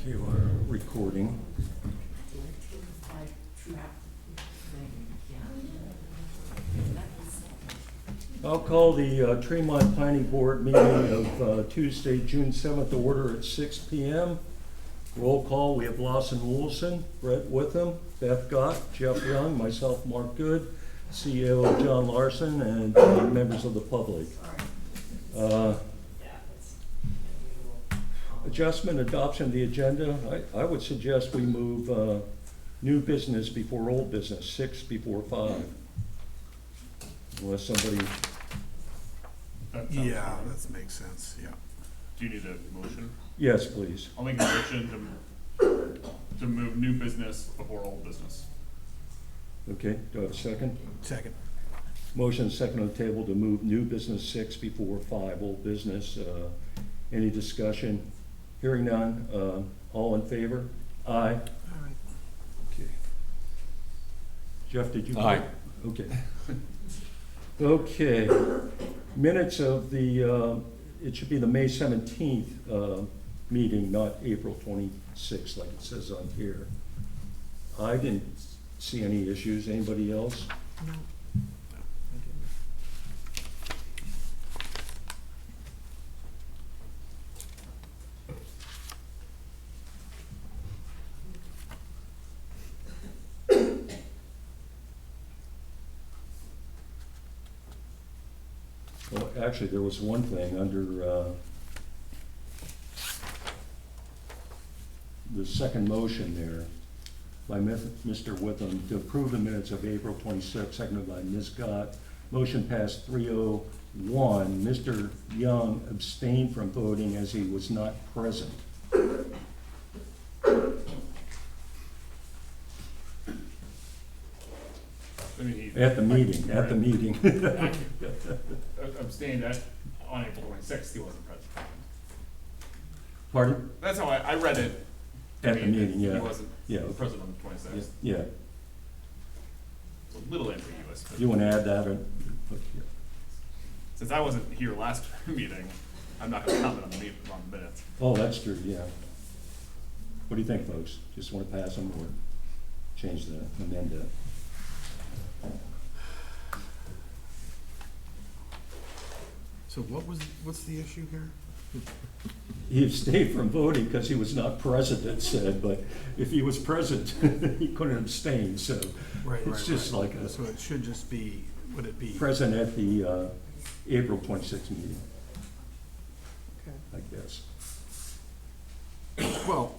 Okay, we're recording. I'll call the Tremont Planning Board meeting of Tuesday, June 7th to order at 6 p.m. Roll call, we have Lawson Wilson, Brett Witham, Beth Gott, Jeff Young, myself, Mark Good, CEO John Larson, and members of the public. Adjustment, adoption of the agenda. I would suggest we move new business before old business, 6 before 5. Unless somebody, Yeah, that makes sense, yeah. Do you need a motion? yes, please. I'll make a motion to move new business before old business. Okay, do I have a second? Second. Motion second on the table to move new business 6 before 5, old business. Any discussion? Hearing none, all in favor? Aye. All right. Okay. Jeff, did you? Aye. Okay. Okay, minutes of the, it should be the May 17th meeting, not April 26th like it says on here. I didn't see any issues. Anybody else? No. Well, actually, there was one thing under the second motion there by Mr. Witham to approve the minutes of April 26th, seconded by Ms. Gott. Motion passed 301. Mr. Young abstained from voting as he was not present. I mean, he At the meeting, at the meeting. abstained on April 26th, he wasn't present. Pardon? That's how I read it. At the meeting, yeah. He wasn't Yeah. present on the 26th. Yeah, It's a little ambiguous, but you want to add that? Or, since I wasn't here last meeting, I'm not gonna comment on the minutes. oh, that's true, yeah. What do you think, folks? Just want to pass them or change that, amend that? So what's the issue here? He abstained from voting because he was not present, it said, but if he was present, he couldn't abstain, so it's just like a So it should just be, would it be? present at the April 26th meeting, Okay. I guess. Well,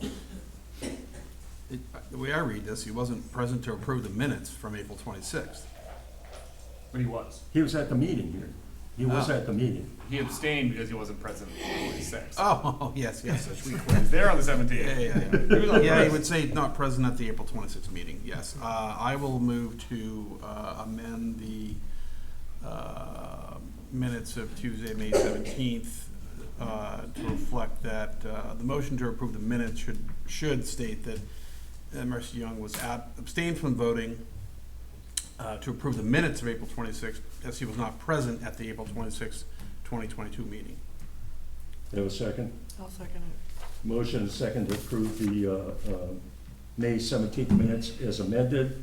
the way I read this, he wasn't present to approve the minutes from April 26th. But he was. He was at the meeting here. He was Oh. at the meeting. He abstained because he wasn't present on the 26th. Oh, yes, that should be He clear. was there on the 17th. Yeah, He was yeah, on yeah. Yeah, he the would say not present at the April 26th meeting, yes. I will move to amend the minutes of Tuesday, May 17th, to reflect that the motion to approve the minutes should state that Mercy Young was abstained from voting to approve the minutes of April 26th, as he was not present at the April 26th, 2022 meeting. There was a second? I'll second it. Motion and second to approve the May 17th minutes as amended.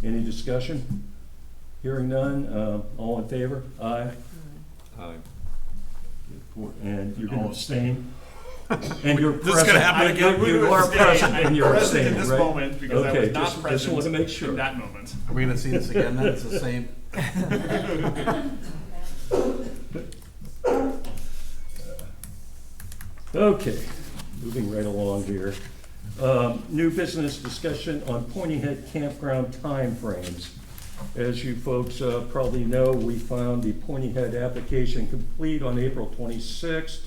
Any discussion? Hearing none, all in favor? Aye. Aye. And you're going to abstain? And you're This is gonna present. happen again? You are present and you're present abstaining, in this right? moment because I was Okay, not just present want to make sure. in that moment. Are we gonna see this again then? It's the same? Okay, moving right along here. New business discussion on Pointy Head Campground timeframes. As you folks probably know, we found the Pointy Head application complete on April 26th.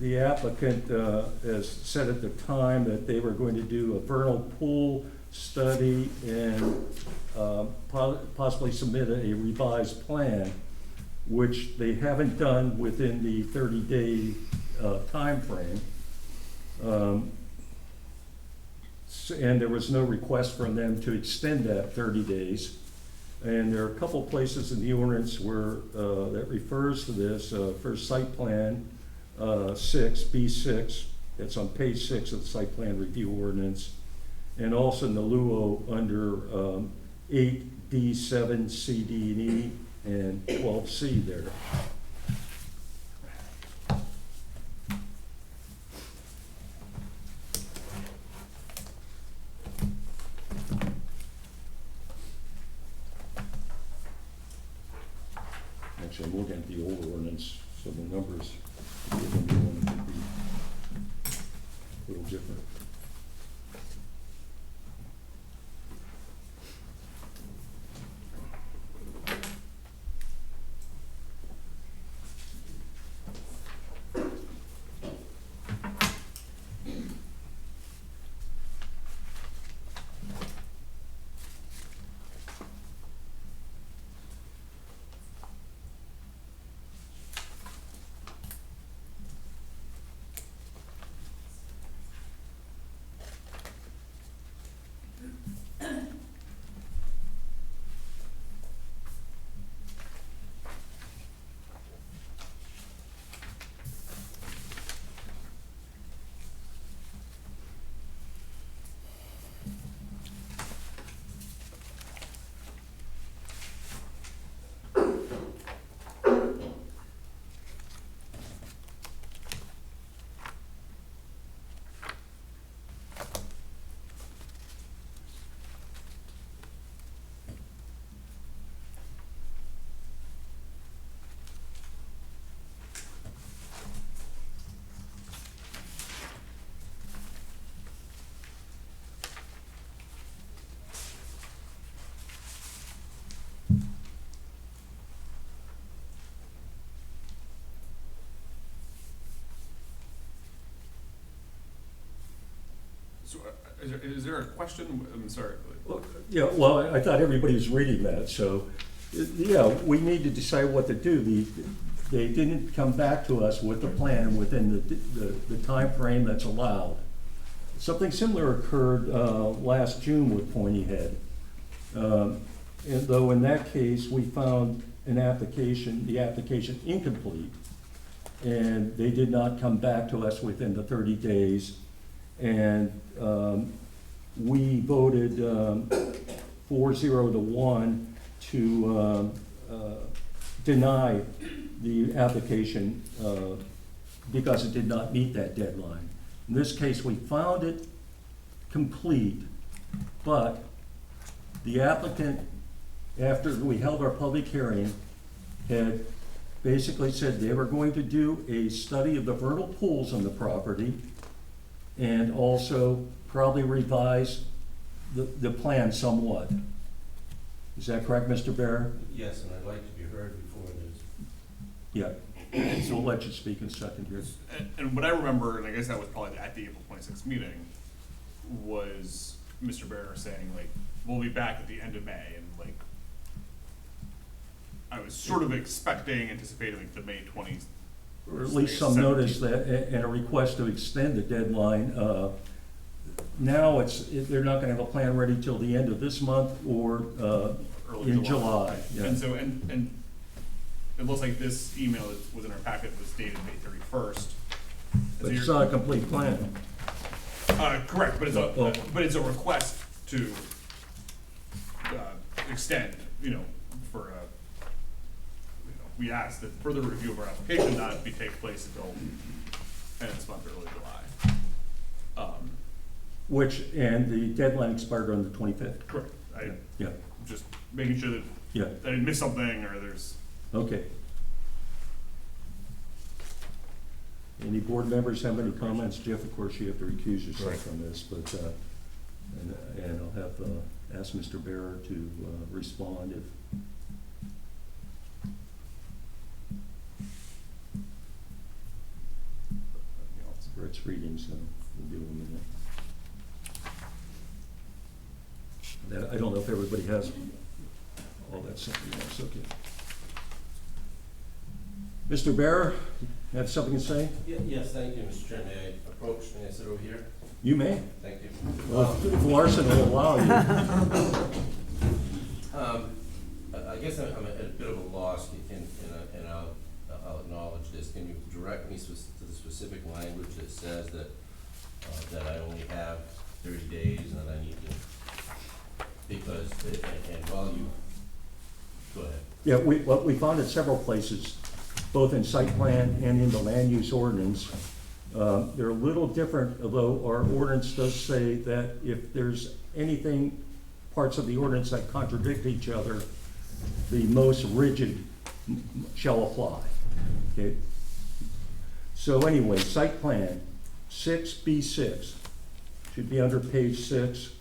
The applicant has said at the time that they were going to do a vernal pool study and possibly submit a revised plan, which they haven't done within the 30-day timeframe. And there was no request from them to extend that 30 days. And there are a couple places in the ordinance where that refers to this. First, site plan 6, B6, That's on page 6 of the site plan review ordinance. And also Naluo under 8D7, C, D, and E, and 12C there. Actually, I'm looking at the old ordinance, so the numbers in the new one could be a little different. So, is there a question? I'm sorry. Well, yeah, well, I thought everybody was reading that, so, yeah, we need to decide what to do. They didn't come back to us with a plan within the timeframe that's allowed. Something similar occurred last June with Pointy Head. And though in that case, we found the application incomplete, and they did not come back to us within the 30 days. And we voted 4-0 to deny the application because it did not meet that deadline. In this case, we found it complete, but the applicant, after we held our public hearing, had basically said they were going to do a study of the vernal pools on the property and also probably revise the plan somewhat. Is that correct, Mr. Bear? Yes, and I'd like to be heard before it is. Yeah, so we'll let you speak in a second here. And what I remember, and I guess that was probably at the April 26th meeting, was Mr. Barrer saying, like, we'll be back at the end of May, and like, I was sort of anticipating like the May 20th. Or at least some notice that, and a request to extend the deadline. Now they're not gonna have a plan ready till the end of this month or Early in July. Yeah. And so, and it looks like this email that was in our packet was dated May 31st. But it's not a complete plan. Correct, but it's a request to extend, for we asked that further review of our application not be take place until end of this month or early July. And the deadline expired on the 25th. Correct. Yeah, Just making sure that yeah, I didn't miss something or there's. okay. Any board members have any comments? Jeff, of course, you have to recuse yourself from this, but, and I'll have, ask Mr. Barrer to respond if. Brett's reading, so we'll give him a minute. I don't know if everybody has all that something else, okay. Mr. Barrer, you have something to say? Yes, thank you, Mr. Chairman. May I approach? May I sit over here? You may. Thank you. Well, if Larson will allow you. I guess I'm at a bit of a loss, and I'll acknowledge this. Can you direct me to the specific language that says that that I only have 30 days and that I need to, because, and while you, go ahead. Yeah, what we found at several places, both in site plan and in the land use ordinance, they're a little different, although our ordinance does say that if there's anything, parts of the ordinance that contradict each other, the most rigid shall apply, okay? So anyway, site plan, 6B6, should be under page 6.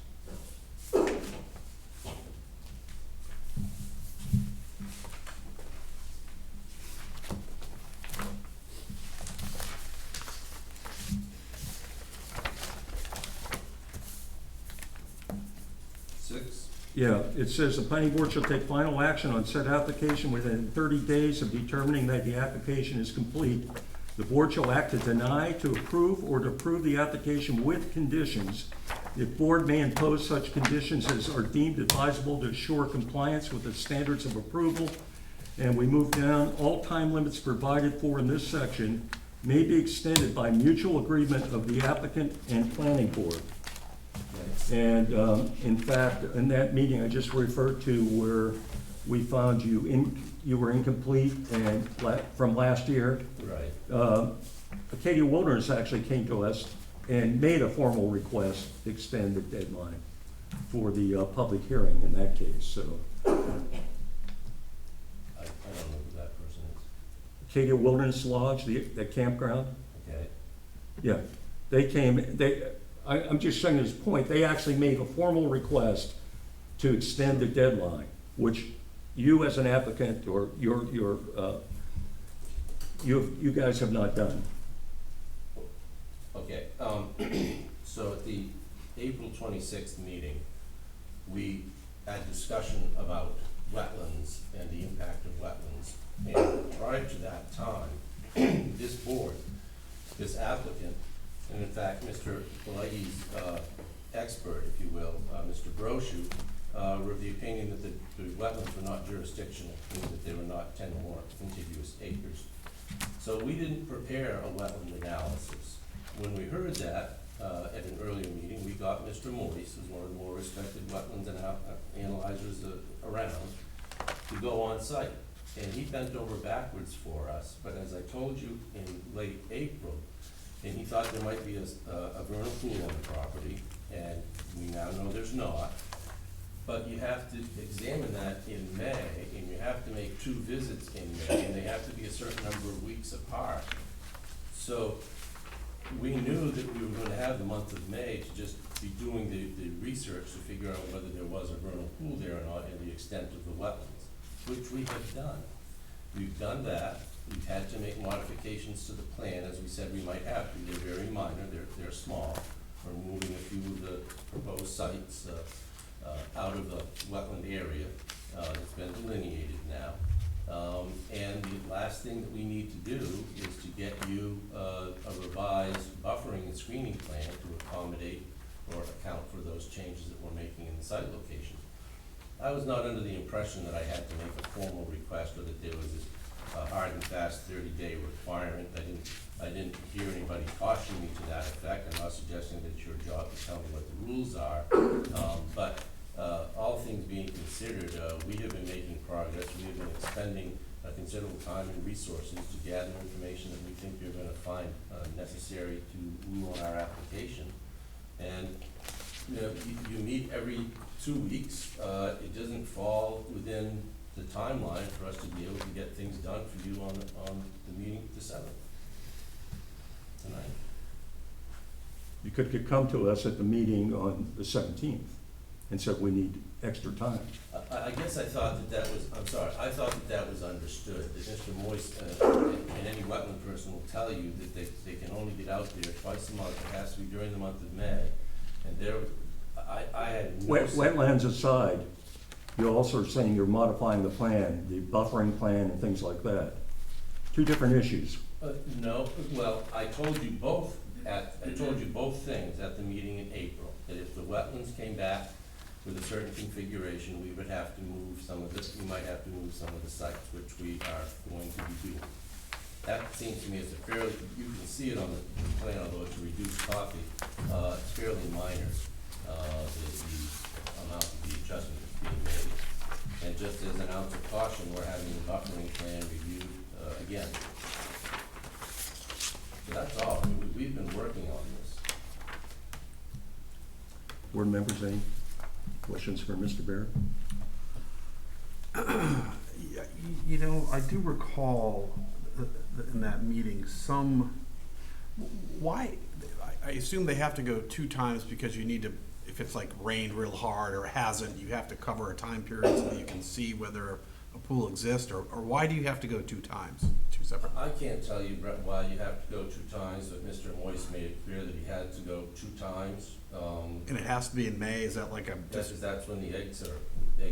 Yeah, it says the planning board shall take final action on said application within 30 days of determining that the application is complete. The board shall act to deny, to approve, or to approve the application with conditions. The board may impose such conditions as are deemed advisable to assure compliance with the standards of approval. And we move down, all time limits provided for in this section may be extended by mutual agreement of the applicant and planning board. And in fact, in that meeting I just referred to where we found you were incomplete and from last year, Right. Acadia Wilderness actually came to us and made a formal request to extend the deadline for the public hearing in that case, so. I don't know who that person is. Acadia Wilderness Lodge, the campground, Okay. yeah, they came, I'm just saying this point, they actually made a formal request to extend the deadline, which you as an applicant or you guys have not done. Okay, so at the April 26th meeting, we had discussion about wetlands and the impact of wetlands. And prior to that time, this board, this applicant, and in fact, Mr. Pileggi's expert, if you will, Mr. Brochu, were of the opinion that the wetlands were not jurisdictional, meaning that they were not 10 or more contiguous acres. So we didn't prepare a wetland analysis. When we heard that at an earlier meeting, we got Mr. Moyes, who's one of the more respected wetlands analyzers around, to go on site. And he bent over backwards for us, but as I told you in late April, and he thought there might be a vernal pool on the property, and we now know there's not. But you have to examine that in May, and you have to make 2 visits in May, and they have to be a certain number of weeks apart. So we knew that we were going to have the month of May to just be doing the research to figure out whether there was a vernal pool there or not and the extent of the wetlands, which we have done. We've done that. We've had to make modifications to the plan, as we said we might have to. They're very minor, they're small. We're moving a few of the proposed sites out of the wetland area. It's been delineated now. And the last thing that we need to do is to get you a revised buffering and screening plan to accommodate or account for those changes that we're making in the site location. I was not under the impression that I had to make a formal request or that there was this hard and fast 30-day requirement. I didn't hear anybody caution me to that effect. I'm not suggesting that it's your job to tell me what the rules are. But all things being considered, we have been making progress. We have been expending considerable time and resources to gather information that we think you're going to find necessary to rule on our application. And you know, you meet every 2 weeks. It doesn't fall within the timeline for us to be able to get things done for you on the meeting the 7th tonight. You could come to us at the meeting on the 17th and said we need extra time. I guess I thought that was, I'm sorry, I thought that was understood, that Mr. Moyes and any wetland person will tell you that they can only get out there twice a month. It has to be during the month of May. And there, I had no... Wetlands aside, you're also saying you're modifying the plan, the buffering plan and things like that. 2 different issues. No, well, I told you both things at the meeting in April, that if the wetlands came back with a certain configuration, we would have to move some of this, we might have to move some of the sites, which we are going to be doing. that seems to me it's a fairly, you can see it on the plan, although it's a reduced copy, it's fairly minor, the amount of the adjustment that's being made. And just as an ounce of caution, we're having the buffering plan reviewed, again. So that's all, I mean, we've been working on this. Board members, any questions for Mr. Barrett? Yeah, you know, I do recall in that meeting why, I assume they have to go 2 times because you need to, if it's like rained real hard or it hasn't, you have to cover a time period so that you can see whether a pool exists, or why do you have to go 2 times, 2 separate? I can't tell you, Brett, why you have to go 2 times, but Mr. Moyce made it clear that he had to go 2 times. And it has to be in May, is that like a? That's when the egg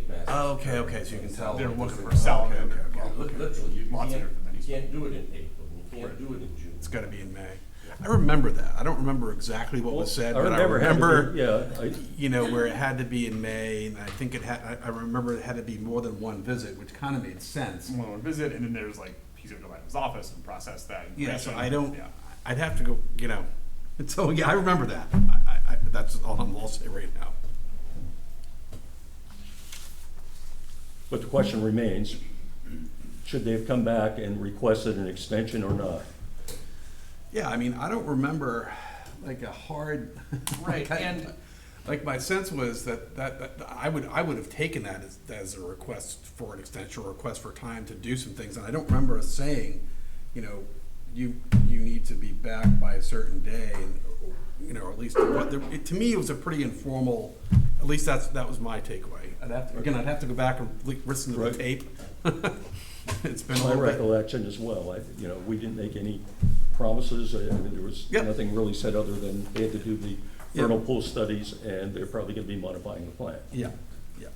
mass. Oh, okay, so you can tell. They're looking for salmon. Literally, you Lots of different things. can't do it in April, you can't do it in June. It's gotta be in May. I remember that. I don't remember exactly what was said, but I it had to remember, be- Yeah, you know, where it had to be in May, and I think I remember it had to be more than 1 visit, which kind of made sense. Someone would visit, and then there's like, he's gonna go back to his office and process that Yeah, so information. I don't, Yeah. I'd have to go, you know, so, yeah, I remember that. That's all I'll say right now. but the question remains, should they have come back and requested an extension or not? Yeah, I mean, I don't remember like a hard. Right, and- Like, my sense was that I would have taken that as a request for an extension or request for time to do some things, and I don't remember us saying, you know, you need to be back by a certain day, and, you know, or at least, to me, it was a pretty informal, at least that was my takeaway. I'd have to go back and listen to the Right. tape. It's been a My little bit. recollection as well, you know, we didn't make any promises, I mean, there was Yep. nothing really said other than they had to do the vernal pool studies, and they're probably gonna be modifying the plan. Yeah, yeah.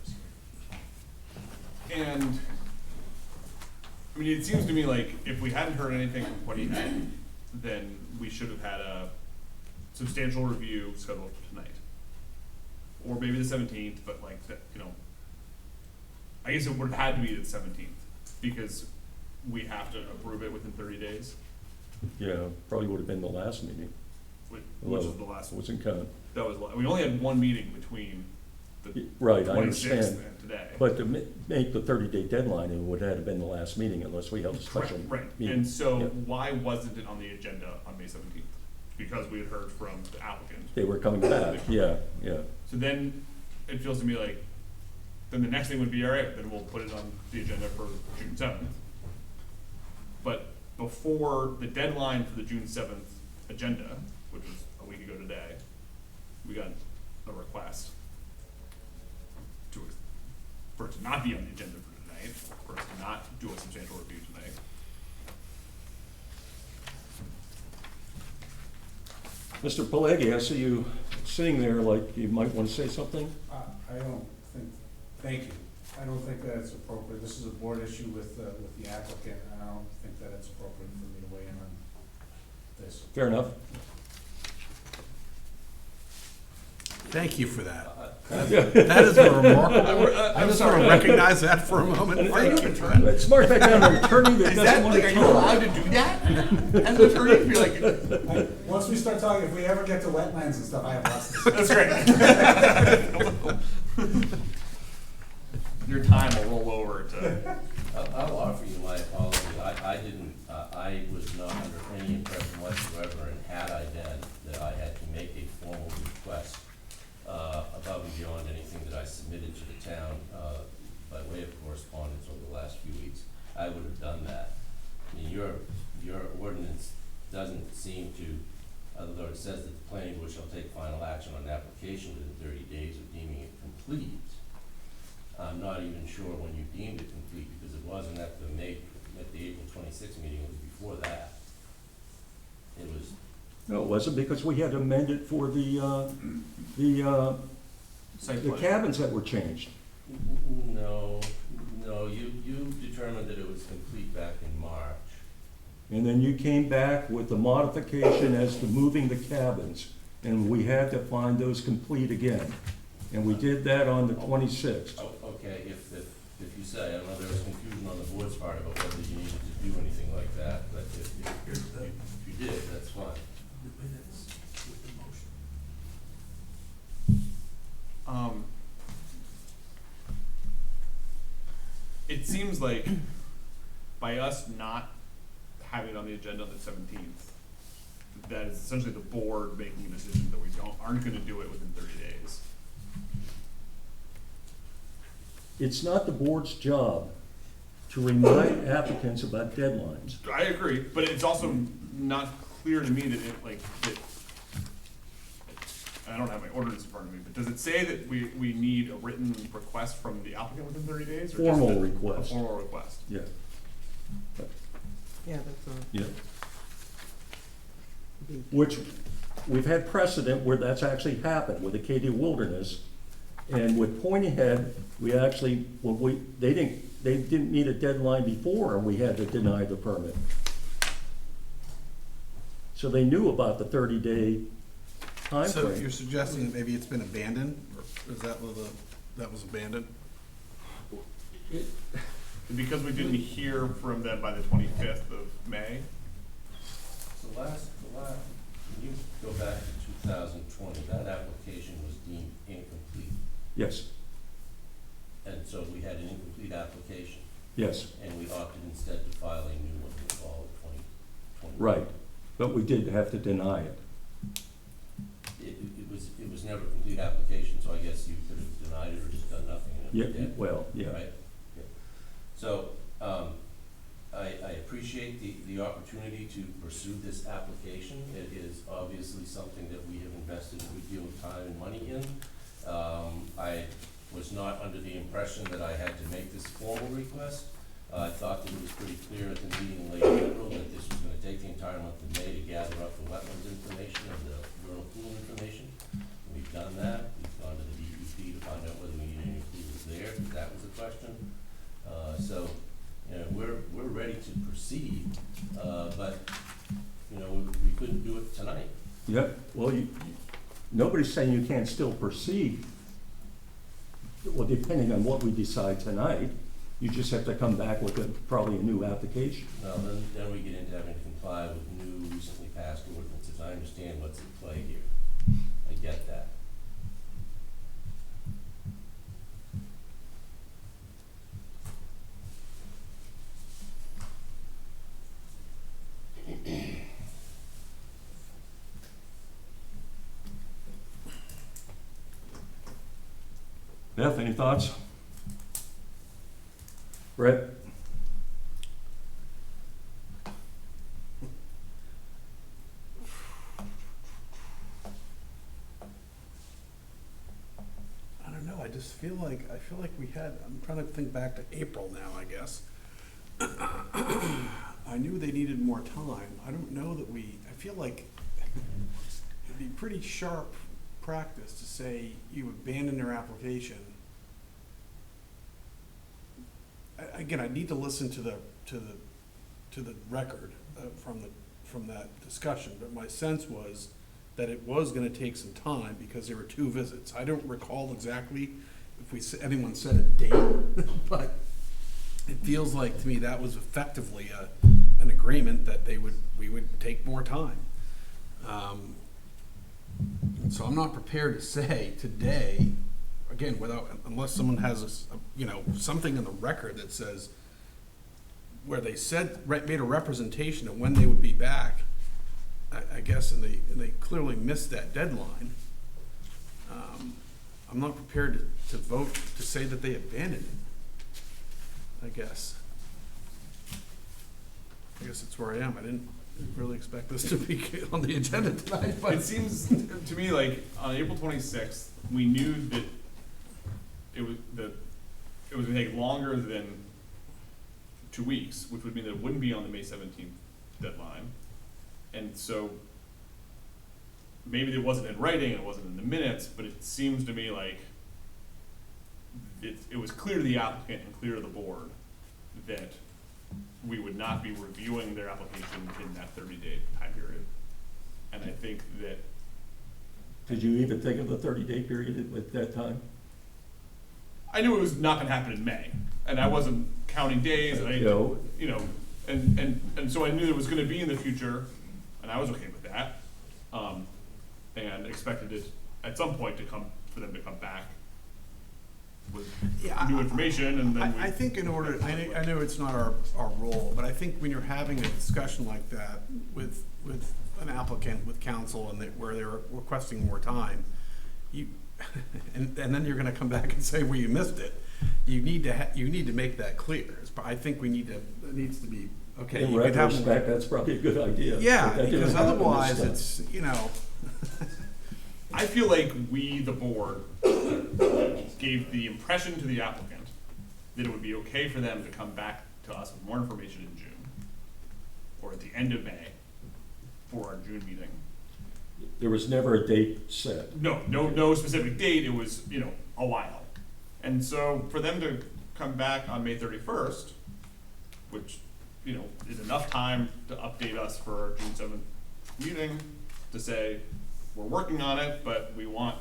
And, I mean, it seems to me like if we hadn't heard anything from Pontiac, then we should have had a substantial review scheduled for tonight. Or maybe the 17th, but like, that, you know, I guess it would have had to be the 17th, because we have to approve it within 30 days, Yeah, probably would have been the last meeting. which Well, was the last one. Wasn't count. That was, we only had 1 meeting between the Right, I 26th understand. and today. But to make the 30-day deadline, it would have been the last meeting unless we held a special Right, right. meeting. And so Yeah. why wasn't it on the agenda on May 17th? Because we had heard from the applicant. They were coming back, yeah. So then it feels to me like, then the next thing would be, all right, then we'll put it on the agenda for June 7th. But before the deadline for the June 7th agenda, which was a week ago today, we got a request for it to not be on the agenda for tonight, for us to not do a substantial review tonight. Mr. Pelleggi, I see you sitting there like you might want to say something. I don't think, thank you. I don't think that it's appropriate. This is a board issue with the applicant, and I don't think that it's appropriate for me to weigh in on this. Fair enough. Thank you for that. Yeah. That is a remarkable, I just want to recognize that for a moment. Thank you for that. It's marked back down an attorney that doesn't want to talk. to do that? As an attorney, be like, Once we start talking, if we ever get to wetlands and stuff, I have lots to say. That's great. Your time will roll over to. I'll offer you my apology. I was not under any impression whatsoever, and had I been, that I had to make a formal request above and beyond anything that I submitted to the town by way of correspondence over the last few weeks. I would have done that. I mean, your ordinance doesn't seem to, although it says that the planning board shall take final action on an application within 30 days of deeming it complete. I'm not even sure when you deemed it complete, because it wasn't at the April 26th meeting, it was before that. It was, No, it wasn't, because we had to amend it for the Site the plan. cabins that were changed. no, you determined that it was complete back in March. And then you came back with the modification as to moving the cabins, and we had to find those complete again. And we did that on the 26th. Oh, okay, if you say, I know there was confusion on the board's part about whether you needed to do anything like that, but if seems like by us not having it on the agenda on the 17th, that is essentially the board making a decision that we aren't gonna do it within 30 days. It's not the board's job to remind applicants about deadlines. I agree, but it's also not clear to me that I don't have my ordinance in front of me, but does it say that we need a written request from the applicant within 30 days? Or just Formal a request. formal request. Yeah, Yeah, that's a yeah. big. Which, we've had precedent where that's actually happened with Acadia Wilderness. And with Pointy Head, we actually, they didn't meet a deadline before, and we had to deny the permit. So they knew about the 30-day So timeframe. you're suggesting that maybe it's been abandoned, or is that what that was abandoned? Because we didn't hear from them by the 25th of May. The last, when you go back to 2020, that application was deemed incomplete. Yes, And so we had an incomplete application, yes, and we opted instead to file a new one in the fall of 2020. right. But we did have to deny it. It was never a complete application, so I guess you could have denied it or just done nothing. And it was Yeah, dead. well, yeah. Right? Yeah. So, I appreciate the opportunity to pursue this application. It is obviously something that we have invested a good deal of time and money in. I was not under the impression that I had to make this formal request. I thought that it was pretty clear at the meeting in late April that this was gonna take the entire month of May to gather up the wetlands information and the vernal pool information. We've done that. We've gone to the DEP to find out whether we need any approvals there, if that was a question. So, you know, we're ready to proceed, but, you know, we couldn't do it tonight. Yep, well, nobody's saying you can't still proceed. Well, depending on what we decide tonight, you just have to come back with probably a new application. Now, then we get into having to comply with new recently passed ordinances. I understand what's at play here. I get that. Beth, any thoughts? Brett? I don't know, I just feel like we had, I'm trying to think back to April now, I guess. I knew they needed more time. I don't know that I feel like it'd be pretty sharp practice to say you abandon their application. Again, I need to listen to the record from that discussion, but my sense was that it was gonna take some time because there were 2 visits. I don't recall exactly if anyone said a date, but it feels like to me that was effectively an agreement that we would take more time. So I'm not prepared to say today, again, unless someone has something in the record that says where they made a representation of when they would be back, I guess, and they clearly missed that deadline. I'm not prepared to vote to say that they abandoned it, I guess. I guess that's where I am. I didn't really expect this to be on the agenda tonight, but It seems to me like on April 26th, we knew that it was gonna take longer than 2 weeks, which would mean that it wouldn't be on the May 17th deadline. And so maybe it wasn't in writing, it wasn't in the minutes, but it seems to me like it was clear to the applicant and clear to the board that we would not be reviewing their application within that 30-day time period. And I think that, Did you even think of the 30-day period at that time? I knew it was not gonna happen in May, and I wasn't counting days, and and so I knew it was gonna be in the future, and I was okay with that. And expected it at some point for them to come back. with Yeah, new information, and then we. I think in order, I know it's not our role, but I think when you're having a discussion like that with an applicant, with counsel, and where they're requesting more time, you, and then you're gonna come back and say, well, you missed it. You need to make that clear. I think it needs to be, okay. In you could have more- retrospect, that's probably a good idea. Yeah, but that didn't because happen this otherwise time. it's, you know, I feel like we, the board, gave the impression to the applicant that it would be okay for them to come back to us with more information in June, or at the end of May, for our June meeting. There was never a date set. No specific date, it was, a while. And so for them to come back on May 31st, which, is enough time to update us for our June 7th meeting, to say, we're working on it, but we want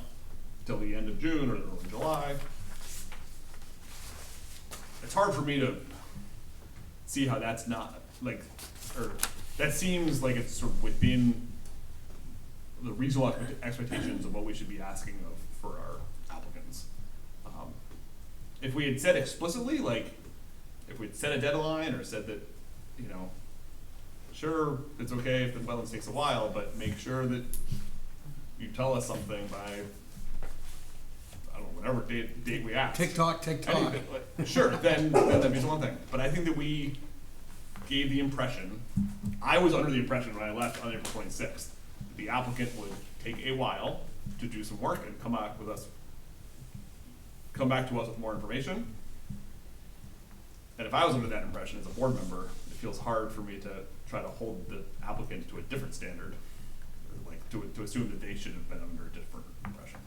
till the end of June or early July. It's hard for me to see how that's not, or that seems like it's sort of within the reasonable expectations of what we should be asking of for our applicants. If we had said explicitly, if we'd set a deadline or said that, sure, it's okay if the wetlands takes a while, but make sure that you tell us something by, I don't know, whatever date we ask. TikTok. Anything, sure, then that'd be one thing. But I think that we gave the impression, I was under the impression when I left on April 26th, that the applicant would take a while to do some work and come back to us with more information. And if I was under that impression as a board member, it feels hard for me to try to hold the applicant to a different standard, or to assume that they should have been under a different impression.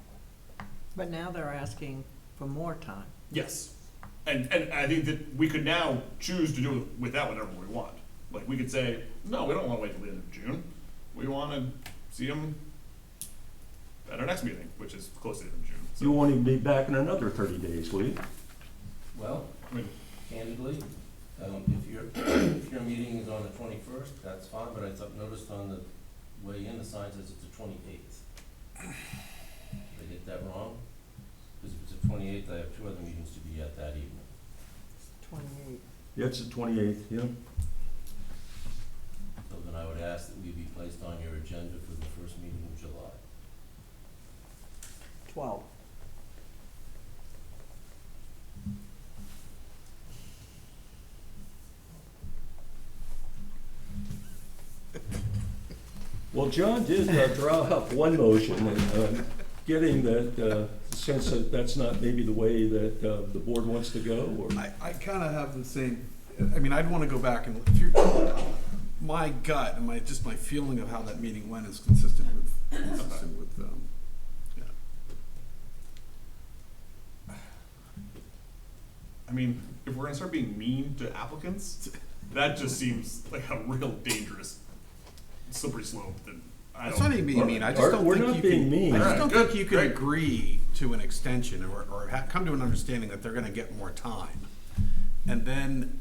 But now they're asking for more time. Yes, and I think that we could now choose to do with that whatever we want. Like, we could say, no, we don't want to wait till the end of June. We want to see them at our next meeting, which is close to the end of June. So, You won't even be back in another 30 days, will you? Well, I mean, candidly, if your meeting is on the 21st, that's fine, but noticed on the way in, the sign says it's the 28th. Did I get that wrong? Because if it's the 28th, I have two other meetings to be at that evening. 28. Yeah, it's the 28th, yeah. So then I would ask that we be placed on your agenda for the first meeting in July. 12. Well, John did draw up one motion, and getting that sense that that's not maybe the way that the board wants to go, or? I kind of have the same, I'd want to go back and, if you're, my gut and my feeling of how that meeting went is consistent with, yeah. I mean, if we're gonna start being mean to applicants, that just seems like a real dangerous slippery slope that I don't. It's not even being mean, I just Or- don't we're think not you being can, mean. I just Alright, don't good, think you can great. agree to an extension or come to an understanding that they're gonna get more time. And then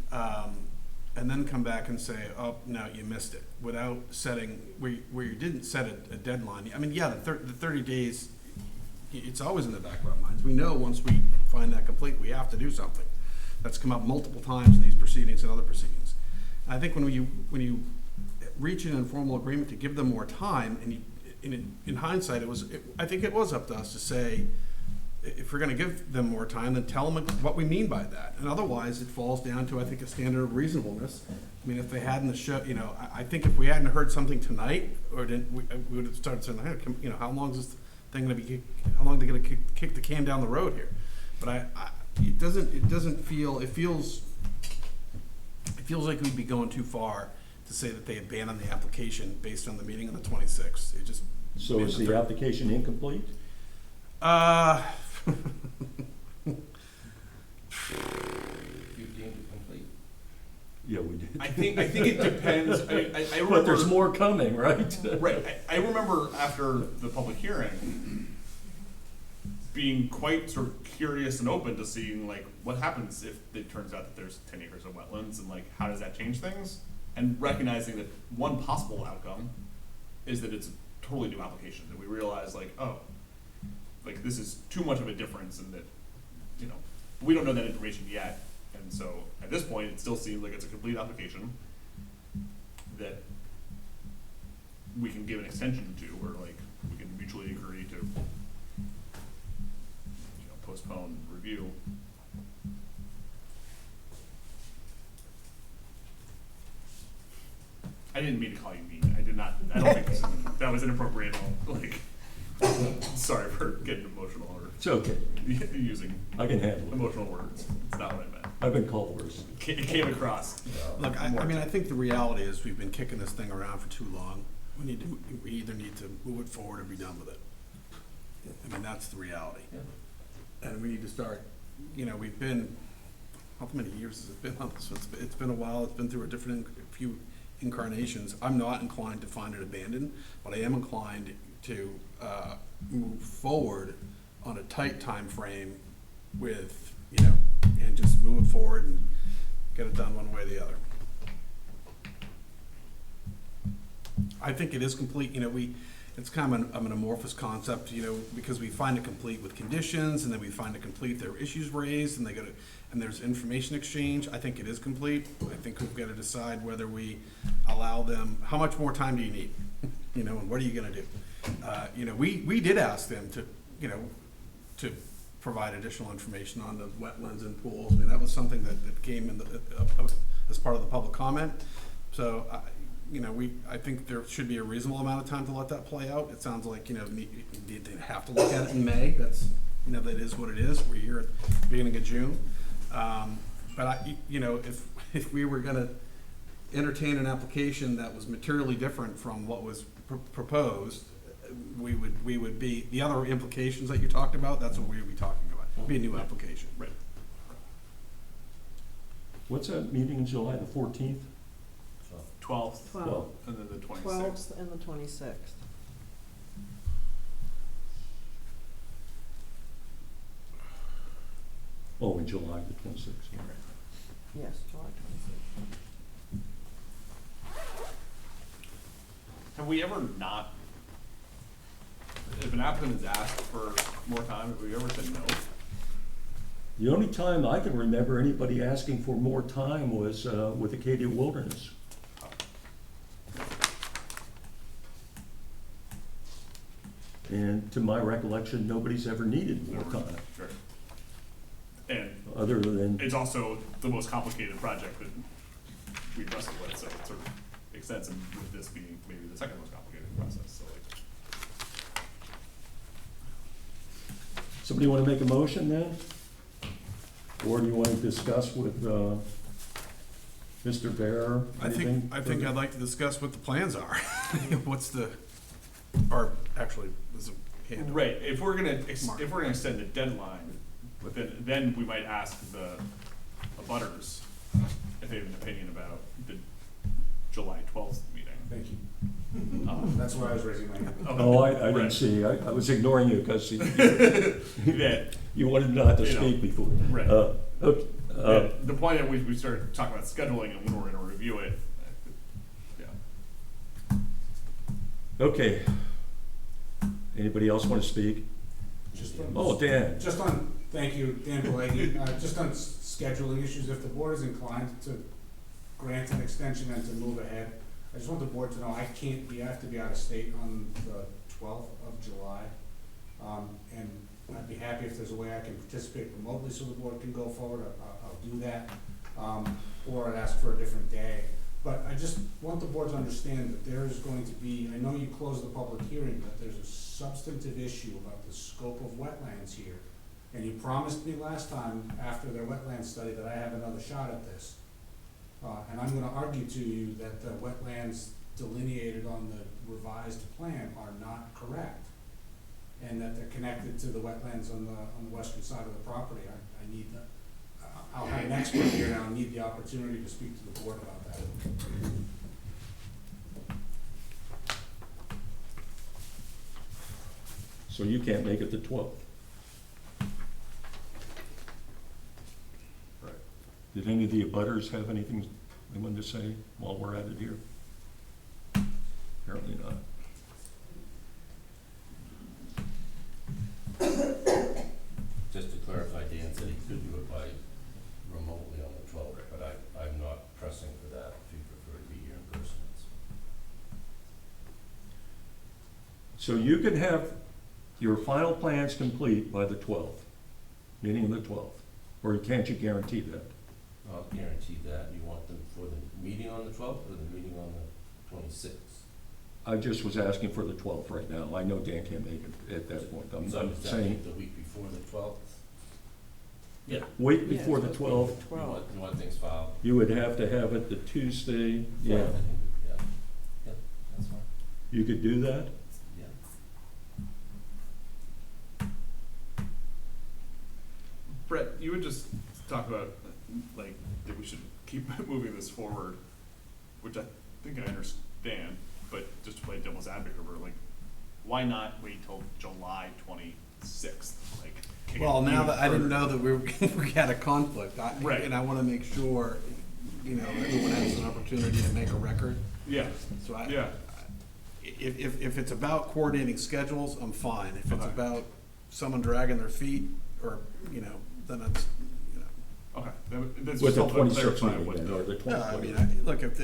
come back and say, oh, no, you missed it, without setting, where you didn't set a deadline. I mean, yeah, the 30 days, it's always in the back of our minds. We know once we find that complete, we have to do something. That's come up multiple times in these proceedings and other proceedings. And I think when you reach an informal agreement to give them more time, and in hindsight, I think it was up to us to say, if we're gonna give them more time, then tell them what we mean by that. And otherwise, it falls down to, I think, a standard of reasonableness. I mean, if they hadn't I think if we hadn't heard something tonight, or didn't, we would have started saying, hey, how long is this thing gonna be, how long are they gonna kick the can down the road here? But it doesn't feel, it feels like we'd be going too far to say that they abandoned the application based on the meeting on the 26th. It just. So is the application incomplete? You deemed it complete? Yeah, we did. I think it depends. I remember. But there's more coming, right? Right. I remember after the public hearing being quite sort of curious and open to seeing what happens if it turns out that there's 10 acres of wetlands, and how does that change things? And recognizing that one possible outcome is that it's a totally new application, that we realize oh, this is too much of a difference, and that We don't know that information yet, and so at this point, it still seems like it's a complete application that we can give an extension to, or like, we can mutually agree to, postpone review. I didn't mean to call you mean. I did not. I don't think that was inappropriate. Like, sorry for getting emotional or It's okay. using I can handle it. emotional words. It's not what I meant. I've been called worse. It came across. Look, I mean, I think the reality is we've been kicking this thing around for too long. We either need to move it forward or be done with it. I mean, that's the reality. And we need to start, we've been, how many years has it been on this? It's been a while. It's been through a few incarnations. I'm not inclined to find it abandoned, but I am inclined to move forward on a tight time frame with, and just move it forward and get it done one way or the other. I think it is complete, it's kind of an amorphous concept, because we find it complete with conditions, and then we find it complete, there are issues raised, and and there's information exchange. I think it is complete. I think we've got to decide whether we allow them, how much more time do you need? And what are you gonna do? We did ask them to provide additional information on the wetlands and pools. I mean, that was something that came in as part of the public comment. So, I think there should be a reasonable amount of time to let that play out. It sounds like, they have to look at it in May. That's, that is what it is. We're here at the beginning of June. But if we were gonna entertain an application that was materially different from what was proposed, we would be, the other implications that you talked about, that's what we would be talking about. It'd be a new application. Right. What's that meeting in July, the 14th? 12th, 12th. and then the 26th. 12th and the 26th. Oh, in July, the 26th. Yes, July 26th. Have we ever not, if an applicant has asked for more time, have we ever said no? The only time I can remember anybody asking for more time was with Acadia Wilderness. And to my recollection, nobody's ever needed more time, Sure. And other than, it's also the most complicated project that we wrestled with, so it sort of makes sense, and with this being maybe the second most complicated process, so like. somebody want to make a motion then? Or do you want to discuss with Mr. Bear? I think I'd like to discuss what the plans are. Or actually, there's a hand. Right, if we're gonna extend the deadline, then we might ask the abutters if they have an opinion about the July 12th meeting. Thank you. That's why I was raising my hand. Oh, I didn't Right. see. I was ignoring you because Yeah, you wanted not to You know, speak before. right. Okay, Yeah, the point that we started talking about scheduling and when we're gonna review it, yeah. okay. Anybody else want to speak? Oh, Dan. Thank you, Dan Pelleggi. Just on scheduling issues, if the board is inclined to grant an extension and to move ahead, I just want the board to know I have to be out of state on the 12th of July. And I'd be happy if there's a way I can participate remotely so the board can go forward. I'll do that. Or I'd ask for a different day. But I just want the board to understand that there is going to be, I know you closed the public hearing, but there's a substantive issue about the scope of wetlands here. And you promised me last time, after their wetland study, that I have another shot at this. And I'm gonna argue to you that the wetlands delineated on the revised plan are not correct. And that they're connected to the wetlands on the western side of the property. I need that. I'll have an expert here and I'll need the opportunity to speak to the board about that. So you can't make it the 12th. Right. Did any of the abutters have anything they wanted to say while we're at it here? Apparently not. Just to clarify, Dan said he could do it by So you could have your final plans complete by the 12th, meeting of the 12th, or can't you guarantee that? I'll guarantee that. You want them for the meeting on the 12th or the meeting on the 26th? I just was asking for the 12th right now. I know Dan can't make it at that point. I'm So does that saying mean the week before the 12th? Yeah. week Yeah, before it's the supposed to be 12th, the 12th. You want things filed? you would have to have it the Tuesday, yeah. Yeah, yeah, that's fine, You could do that? yeah. Brett, you would just talk about, like, that we should keep moving this forward, which I think I understand, but just to play devil's advocate, we're like, why not wait till July 26th? Like, kick it Well, now even that I didn't further. know that we had a conflict, Right. and I wanna make sure, everyone has an opportunity to make a record. Yeah, So yeah, if it's about coordinating schedules, I'm fine. If it's Okay. about someone dragging their feet, or, then it's, okay. That's With just the helping 26th clarify meeting what then, the- or the No, I 20th? mean, look, if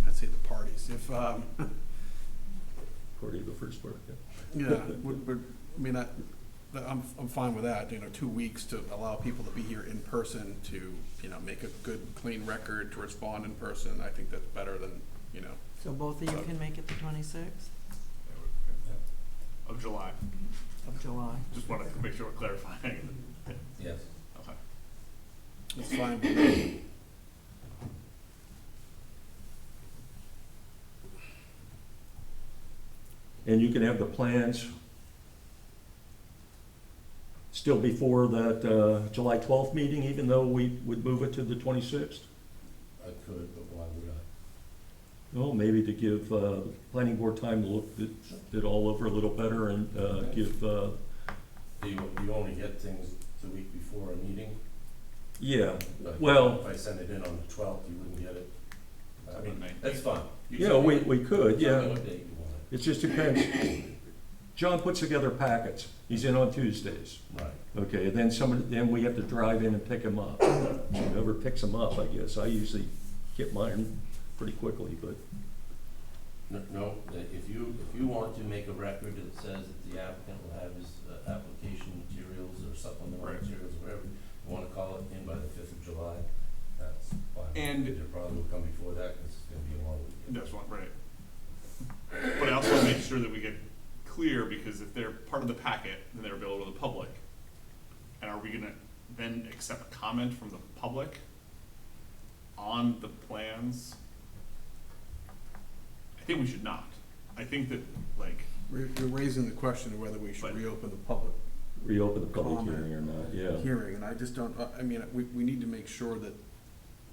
I'd say the parties, if, According to the first part, yeah. yeah, I'm fine with that, 2 weeks to allow people to be here in person to, make a good, clean record, to respond in person. I think that's better than, So both of you can make it the 26th of July. of July? Just wanted to make sure we're clarifying. Yes. Okay. it's fine with me. And you can have the plans still before that July 12th meeting, even though we would move it to the 26th? I could, but why would I? Well, maybe to give planning board time to look it all over a little better and give, Do you only get things the week before a meeting? yeah, Like, well, if I send it in on the 12th, you wouldn't get it? I mean, Right. that's fine. You yeah, tell me- we could, tell me yeah. what date you want It just depends. John puts together packets. He's in on Tuesdays. it. Right. Okay, then we have to drive in and pick him up. Whoever picks him up, I guess. I usually get mine pretty quickly, but No, if you want to make a record that says that the applicant will have his application materials or supplemental Right. materials, whatever, you wanna call it in by the 5th of July, that's fine. And- It probably will come before that, cause it's gonna be a long weekend. That's one, right. But I also want to make sure that we get clear, because if they're part of the packet, then they're available to the public. And are we gonna then accept comment from the public on the plans? I think we should not. I think that, like, You're raising the question of whether we should But- reopen the public reopen the public Comment. hearing or not, yeah. hearing, and I just don't, we need to make sure that,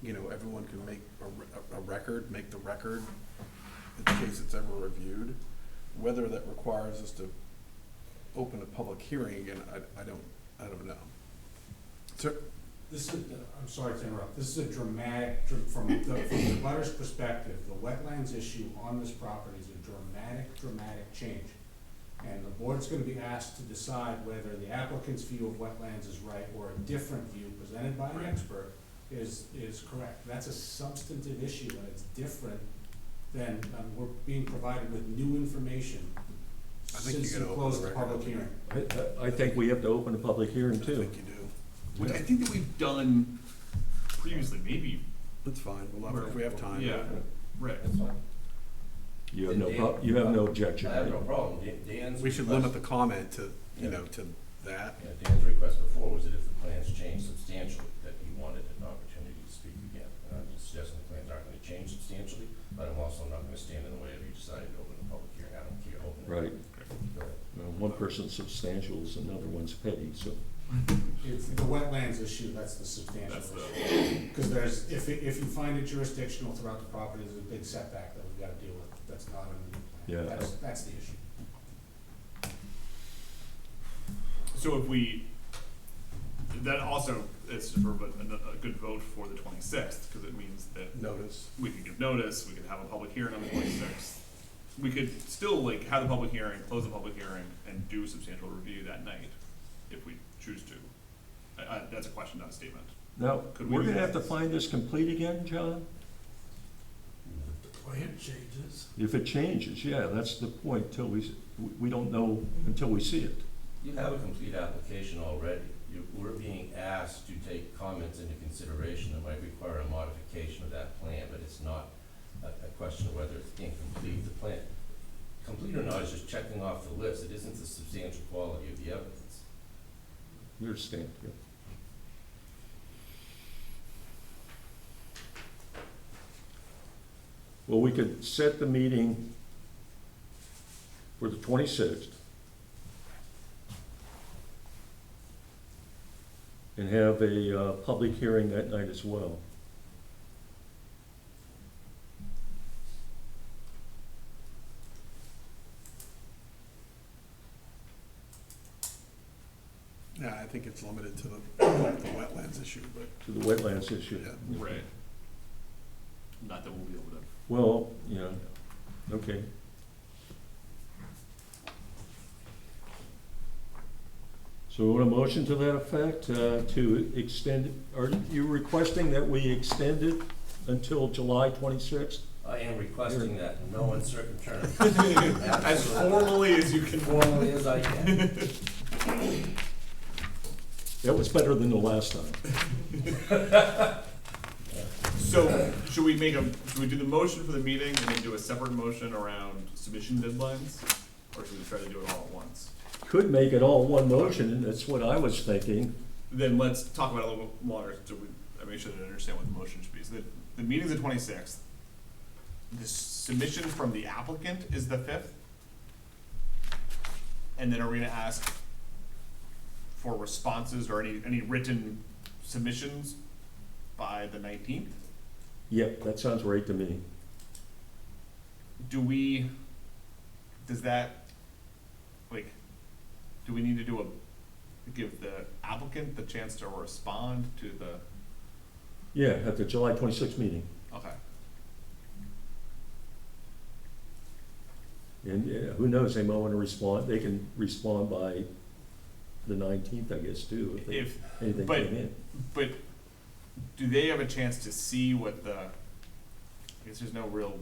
everyone can make a record, make the record, in case it's ever reviewed. Whether that requires us to open a public hearing again, I don't know. So, This is, I'm sorry to interrupt, this is a dramatic, from the butter's perspective, the wetlands issue on this property is a dramatic change. And the board's gonna be asked to decide whether the applicant's view of wetlands is right or a different view presented by an Right. expert is correct. That's a substantive issue and it's different than, we're being provided with new information I think you since gotta we open closed the the record public up hearing. again. I think we have to open a public hearing I too. think you do. which I think that we've done previously, maybe, That's fine, if we have time. yeah, right. That's fine. You have you have no objection, I have no right? problem. Dan's We should request- limit the comment to, to that. Yeah, Dan's request before was that if the plans changed substantially, that he wanted an opportunity to speak again. And I'm just suggesting the plans aren't gonna change substantially, but I'm also not gonna stand in the way of you deciding to open a public hearing. I don't care open it. Right. Go ahead. Well, one person's substantial is another one's petty, so. It's the wetlands issue, that's the substantial That's issue. Because there's, if you find it jurisdictional throughout the property, there's a big setback that we've gotta deal with, that's not in the Yeah. plan. That's the issue. So if we, that also is for a good vote for the 26th, because it means that Notice. we could give notice, we could have a public hearing on the 26th. We could still like have the public hearing, close the public hearing, and do a substantial review that night, if we choose to. That's a question, not a statement. Now, Could we we're do gonna that? have to find this complete again, John? it changes. If it changes, yeah, that's the point, till we don't know until we see it. You have a complete application already. We're being asked to take comments into consideration that might require a modification of that plan, but it's not a question of whether it's incomplete. The plan, complete or not, is just checking off the list. It isn't the substantial quality of the evidence. You understand, yeah. Well, we could set the meeting for the 26th and have a public hearing that night as well. Yeah, I think it's limited to the wetlands issue, but. To the wetlands issue. Yeah. Right. Not that we'll be able to. Well, yeah, okay. So we want a motion to that effect, to extend, are you requesting that we extend it until July 26th? I am requesting that in no uncertain terms. As Absolutely. formally as you can. Formally as I can. That was better than the last time. So, should we do the motion for the meeting and then do a separate motion around submission deadlines? Or should we try to do it all at once? Could make it all one motion, and that's what I was thinking. Then let's talk about it a little bit longer, so I make sure that I understand what the motion should be. So the meeting's the 26th. The submission from the applicant is the 5th. And then are we gonna ask for responses or any written submissions by the 19th? Yep, that sounds right to me. Do we need to give the applicant the chance to respond to the, Yeah, at the July 26th meeting. okay. And who knows, they might want to respond, they can respond by the 19th, I guess, too, if anything but- came in. But do they have a chance to see what the, I guess there's no real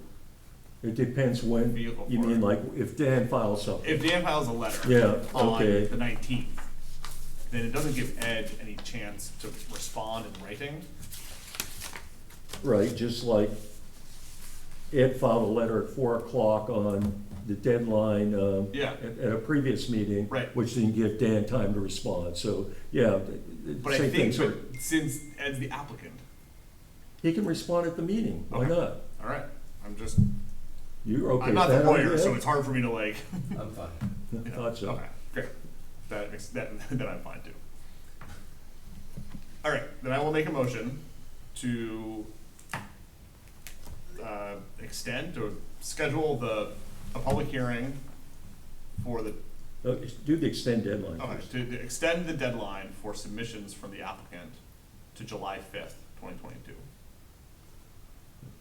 It depends when, vehicle you for mean it. like if Dan files something. If Dan files a letter Yeah, on okay. the 19th, then it doesn't give Ed any chance to respond in writing. Right, just like Ed filed a letter at 4 o'clock on the deadline Yeah. at a previous meeting. Right. Which didn't give Dan time to respond, so, yeah, But I same think, thing. but since Ed's the applicant, He can respond at the meeting, why Okay. not? all right, You're okay I'm with not that the lawyer, idea? so it's hard for me to like, I'm fine. you I know, thought so. okay, great. That I'm fine too. All right, then I will make a motion to extend or schedule a public hearing for the, Do the extend deadline okay, first. to extend the deadline for submissions from the applicant to July 5th, 2022.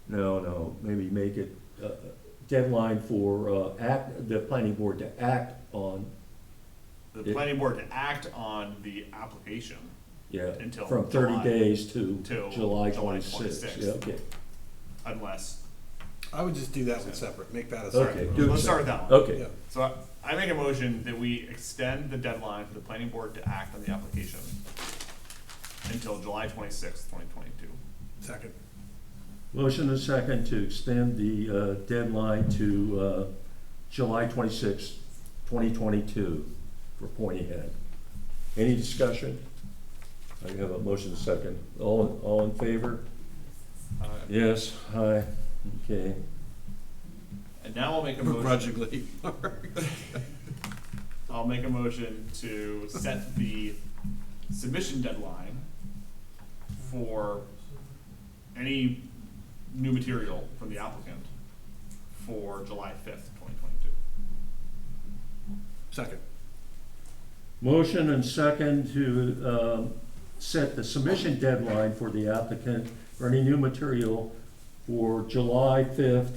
No, maybe make it deadline for the planning board to act on, The Yeah. planning board to act on the application yeah, Until from 30 July- days to till July July 26th. 26th. Yeah, okay, I unless, would just do that one separate, make that a Okay, separate. do it let's start with that one. okay. Yeah. So I make a motion that we extend the deadline for the planning board to act on the application until July 26th, 2022. Second. Motion and second to extend the deadline to July 26th, 2022 for Pointy Head. Any discussion? I have a motion and second. All in favor? Yes, aye, okay. And now I'll make a motion, Begrudgingly. I'll make a motion to set the submission deadline for any new material from the applicant for July 5th, 2022. Second. Motion and second to set the submission deadline for the applicant for any new material for July 5th,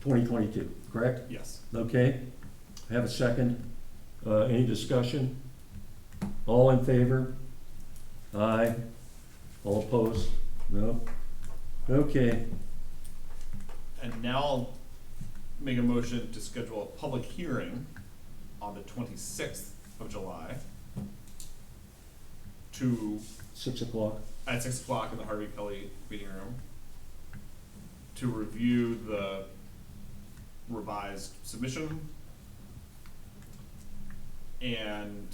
2022, correct? Yes. Okay, have a second. Any discussion? All in favor? Aye. All opposed? No? Okay. Now I'll make a motion to schedule a public hearing on the 26th of July to, 6 o'clock? at 6 o'clock in the Harvey Kelly meeting room, to review the revised submission and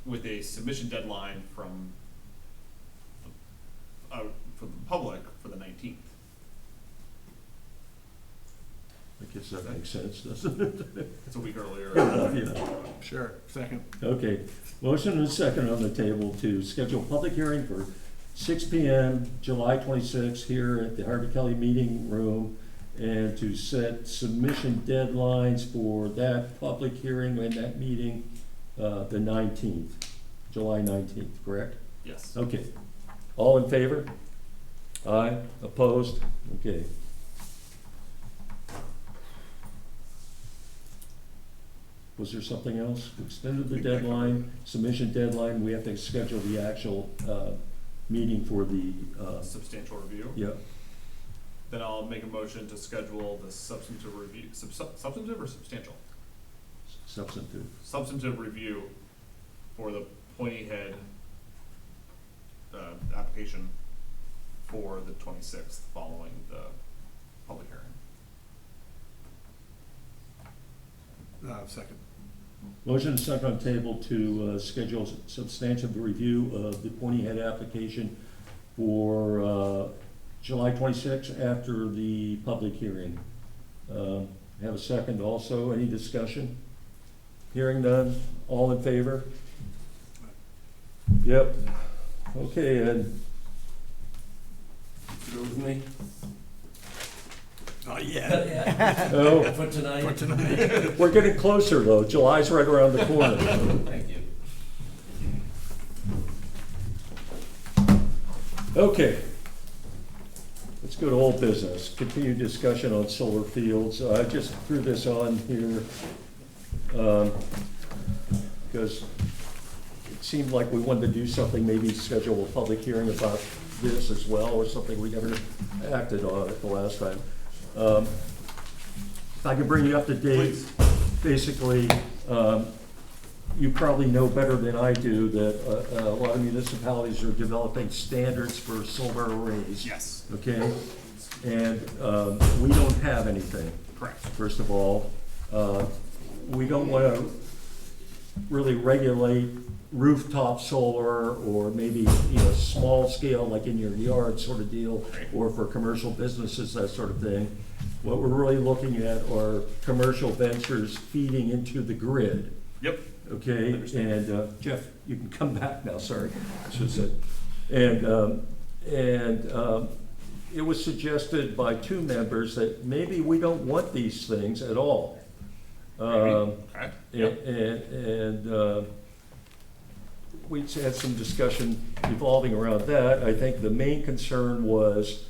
with a submission deadline from for the public for the 19th. I guess that makes sense, doesn't it? It's a week earlier. Yeah. Sure, second. Okay, motion and a second on the table to schedule a public hearing for 6 PM, July 26th, here at the Harvey Kelly Meeting Room, and to set submission deadlines for that public hearing and that meeting, the 19th, July 19th, correct? Yes. Okay. All in favor? Aye. Opposed? Okay. Was there something else? Extended the deadline, submission deadline, we have to schedule the actual, meeting for the, Substantial review. yeah, Then I'll make a motion to schedule the substantive review, substantive or substantial? substantive. Substantive review for the Pointy Head, application for the 26th, following the public hearing. Second. Motion and second on table to, schedule substantive review of the Pointy Head application for, July 26th after the public hearing. Have a second also, any discussion? Hearing none, all in favor? Yep. Okay, Ed. Through with me? Not yet. Oh, For tonight? For tonight. we're getting closer though, July's right around the corner. Thank you. Okay. Let's go to old business, continued discussion on solar fields. I just threw this on here, because it seemed like we wanted to do something, maybe schedule a public hearing about this as well, or something we never acted on it the last time. If I can bring you up to date, Please. basically, you probably know better than I do that a lot of municipalities are developing standards for solar arrays. Yes. Okay? And we don't have anything, Correct. first of all. We don't want to really regulate rooftop solar or maybe, small scale, like in your yard sort of deal, or for commercial businesses, that sort of thing. What we're really looking at are commercial ventures feeding into the grid. Yep. Okay, Understand. and Jeff, you can come back now, sorry, I should have said. And it was suggested by two members that maybe we don't want these things at all. Okay. Yep. And we had some discussion evolving around that. I think the main concern was,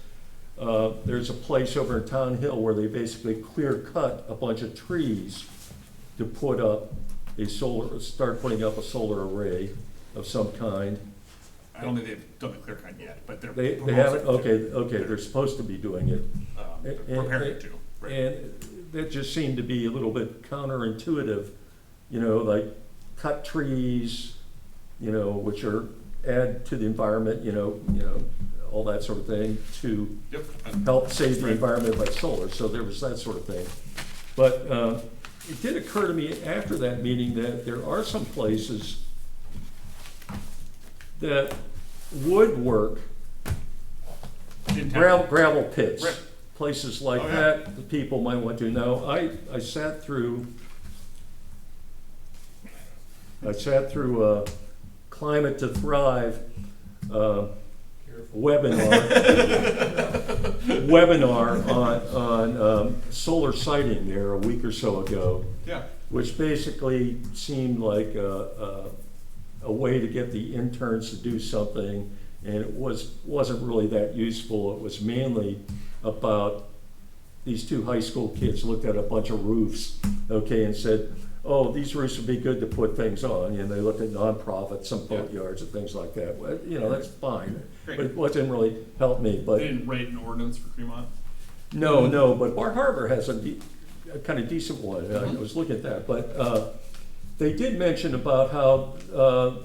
there's a place over in Town Hill where they basically clear cut a bunch of trees to put up start putting up a solar array of some kind. I don't think they've done the clear cut yet, but they're. They proposing haven't, to. okay, they're supposed to be doing it. Preparing to, right. And that just seemed to be a little bit counterintuitive, like cut trees, which are add to the environment, all that sort of thing, to Yep. help save the Right. environment by solar, so there was that sort of thing. But it did occur to me after that meeting that there are some places that would work, In town. gravel pits, Right. places like Oh, yeah. that, the people might want to know. I sat through a Climate to Thrive webinar on solar siting there a week or so ago, Yeah. which basically seemed like a way to get the interns to do something, and it wasn't really that useful. It was mainly about these two high school kids looked at a bunch of roofs, okay, and said, oh, these roofs would be good to put things on, and they looked at nonprofits, some boat yards and things like that. Well, that's fine, Great. but it wasn't really help me, but. They didn't write an ordinance for Tremont? No, but Bar Harbor has a kind of decent one. I was looking at that, but they did mention about how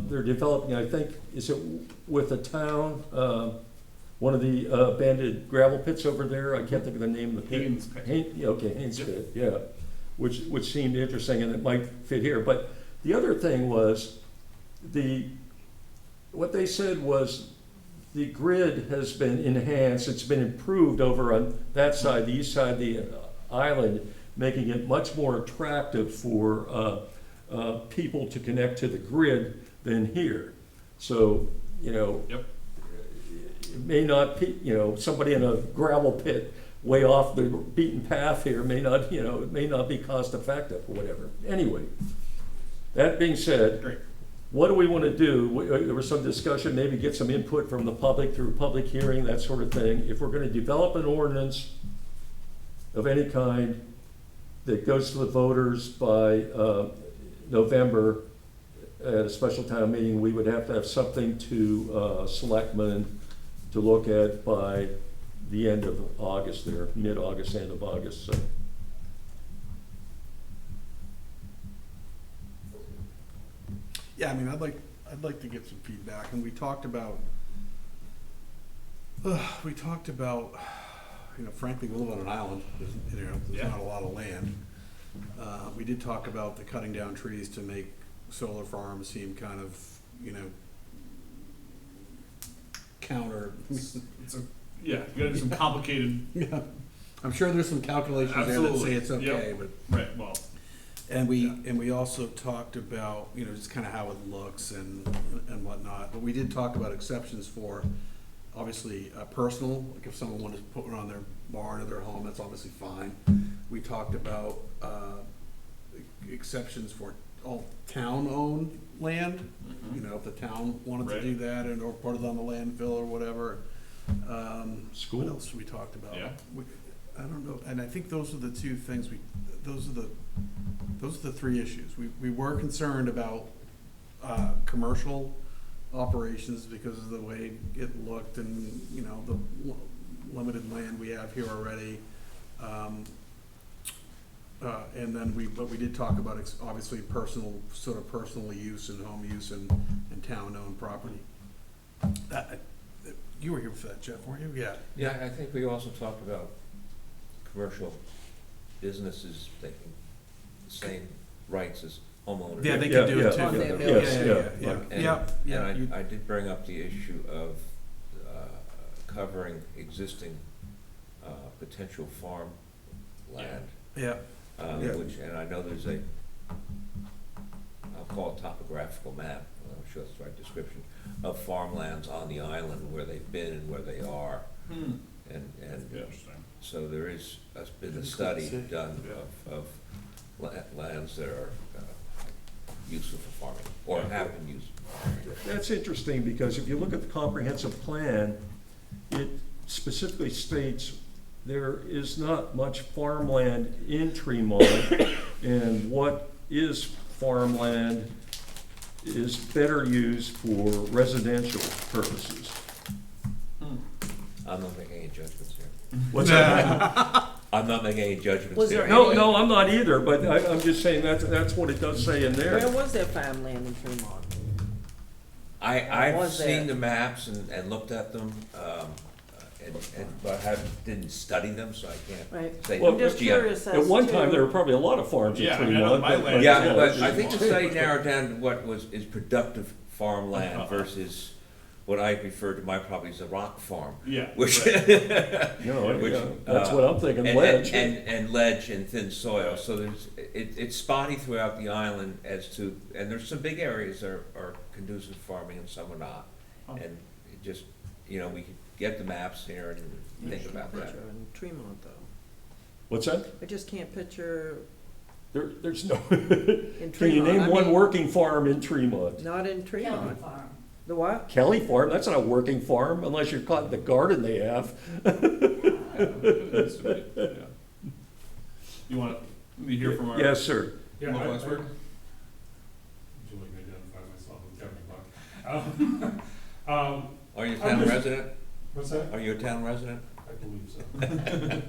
they're developing, I think, is it with the town, one of the abandoned gravel pits over there? I can't think of the name of the pit. Haynes Pit. Yeah, okay, Haynes Pit, yeah, which seemed interesting, and it might fit here. But the other thing was, what they said was, the grid has been enhanced, it's been improved over on that side, the east side of the island, making it much more attractive for people to connect to the grid than here. So, Yep. it may not be, somebody in a gravel pit way off the beaten path here may not, it may not be cost effective or whatever. Anyway, that being said, Great. what do we want to do? There was some discussion, maybe get some input from the public through public hearing, that sort of thing. If we're going to develop an ordinance of any kind that goes to the voters by November at a special town meeting, we would have to have something to selectmen to look at by the end of August there, mid-August, end of August, so. Yeah, I mean, I'd like to get some feedback, and we talked about, frankly, we live on an island, there's Yeah. not a lot of land. We did talk about the cutting down trees to make solar farms seem kind of, counter. Yeah, you gotta do some complicated, Yeah, I'm sure there's some calculations there that Absolutely. say it's okay, Yep. but. right, well, And we also talked about, just kind of how it looks and whatnot, but we did talk about exceptions for, obviously, personal, like if someone wanted to put one on their barn or their home, that's obviously fine. We talked about, exceptions for all town-owned land, if the town wanted to Right. do that or put it on the landfill or whatever. School. What else we talked about? Yeah. I don't know, and I think those are the two things those are the three issues. We were concerned about, commercial operations because of the way it looked and, the limited land we have here already. And then but we did talk about obviously personal use and home use and town-owned property. You were here for that, Jeff, weren't you? Yeah. Yeah, I think we also talked about commercial businesses taking the same rights as homeowners. Yeah, they can do it too. On their Yes, Yeah. And I did bring up the issue of covering existing potential farm land. Yeah. Yeah. And I know there's I'll call it topographical map, I'm sure that's the right description, of farmlands on the island where they've been and where they are. And interesting. so there has been a study done of lands that are useful for farming, or have been used for farming. That's interesting, because if you look at the comprehensive plan, it specifically states there is not much farmland in Tremont, and what is farmland is better used for residential purposes. I'm not making any judgments here. What's that? I'm not making any judgments Was there here. No, I'm not either, but I'm just saying that's what it does say in Where there. was there farmland in Tremont? I've Was there? seen the maps and looked at them, but didn't study them, so I can't Right. say. Well, I'm just gee, I- curious as At one time, to- there were probably a lot of farms in Yeah, I know Tremont. my land- Yeah, but Yeah. I think the study narrowed down to what is productive farmland versus what I refer to my property as a rock farm. Yeah. Which, right. No, which, yeah, that's what I'm thinking, and ledge. and ledge and thin soil, so it's spotty throughout the island and there's some big areas that are conducive to farming and some are not. Huh. And it just, we could get the maps here and think about that. Picture in Tremont, though. What's that? I just can't picture There's no, in Tremont. can you name I one mean, working farm in Tremont? Not in Tremont. The what? Kelly Farm, that's not a working farm unless you're caught in the garden they have. You want me to hear from our Yes, sir. Yeah, local I expert? would you like to identify myself with Kevin Buck? Are you a I'm town just- resident? What's that? Are you a town resident? I believe so.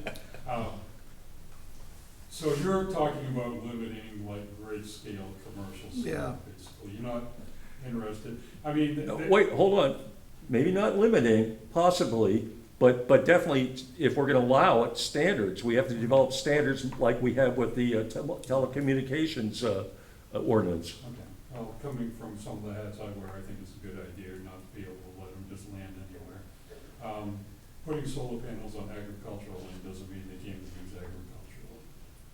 So you're talking about limiting like great scale commercial Yeah. stuff, basically, you're not interested, I mean. No, wait, hold on. Maybe not limiting, possibly, but definitely, if we're gonna allow it, standards. We have to develop standards like we have with the telecommunications ordinance. Okay, well, coming from some of the hats I wear, I think it's a good idea not to be able to let them just land anywhere. Putting solar panels on agricultural land doesn't mean they can't be used agriculturally,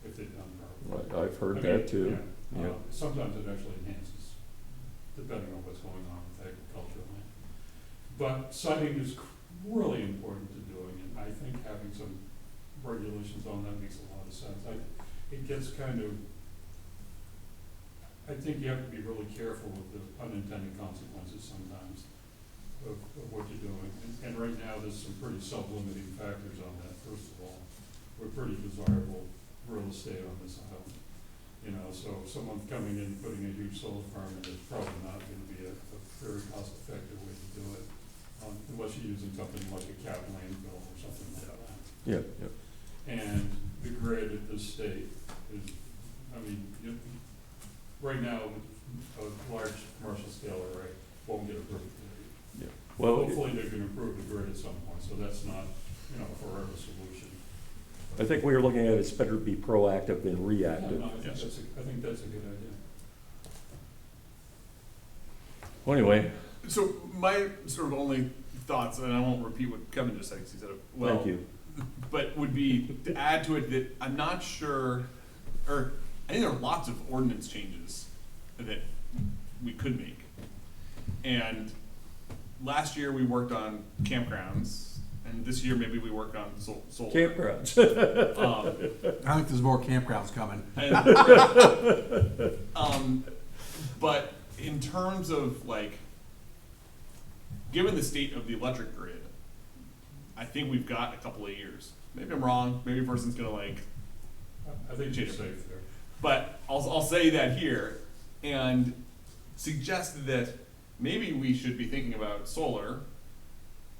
if they're done properly. I've heard I mean, that too. yeah, Yeah. sometimes it actually enhances, depending on what's going on with agricultural land. But siting is really important to doing, and I think having some regulations on that makes a lot of sense. It gets kind of, I think you have to be really careful with the unintended consequences sometimes of what you're doing. And right now, there's some pretty self-limiting factors on that. First of all, we're pretty desirable real estate on this island. You know, so if someone's coming in, putting a huge solar farm in, it's probably not gonna be a very cost-effective way to do it, unless you're using something like a cap landfill or something like that. Yeah, yeah. And the grid at this state is, I mean, right now, a large commercial scale array won't get approved. Well, Hopefully they can improve the grid at some point, so that's not, you know, a forever solution. I think we were looking at it's better to be proactive than Yeah, reactive. no, I think Yes. I think that's a good idea. Well, anyway, So my sort of only thoughts, and I won't repeat what Kevin just said, because he said it well. thank you. But would be to add to it that I'm not sure, or I think there are lots of ordinance changes that we could make. And last year we worked on campgrounds, and this year maybe we work on solar. Campgrounds. I think there's more campgrounds coming. But in terms of like, given the state of the electric grid, I think we've got a couple of years. Maybe I'm wrong. Maybe a person's gonna like, I think you're safe there. but I'll say that here and suggest that maybe we should be thinking about solar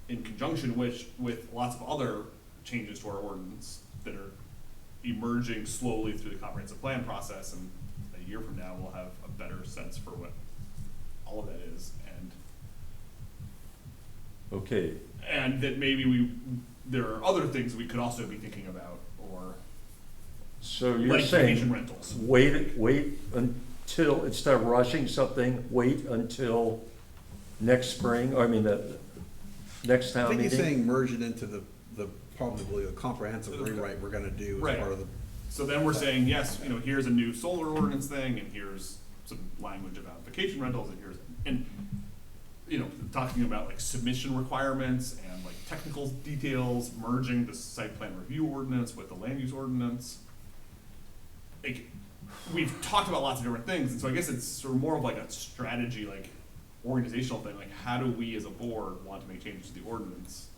in conjunction with lots of other changes to our ordinance that are emerging slowly through the comprehensive plan process, and a year from now we'll have a better sense for what all of that is, Okay, and that maybe there are other things we could also be thinking about, or so you're like vacation saying, rentals. wait until, instead of rushing something, wait until next spring, I mean, the next I town think he's meeting? saying merge it into the probably a comprehensive rewrite we're gonna do as Right. part of the. So then we're saying, yes, you know, here's a new solar ordinance thing, and here's some language about vacation rentals, and you know, talking about like submission requirements and like technical details, merging the site plan review ordinance with the land use ordinance. Like, we've talked about lots of different things, and so I guess it's sort of more of like a strategy, like organizational thing, like how do we as a board want to make changes to the ordinance?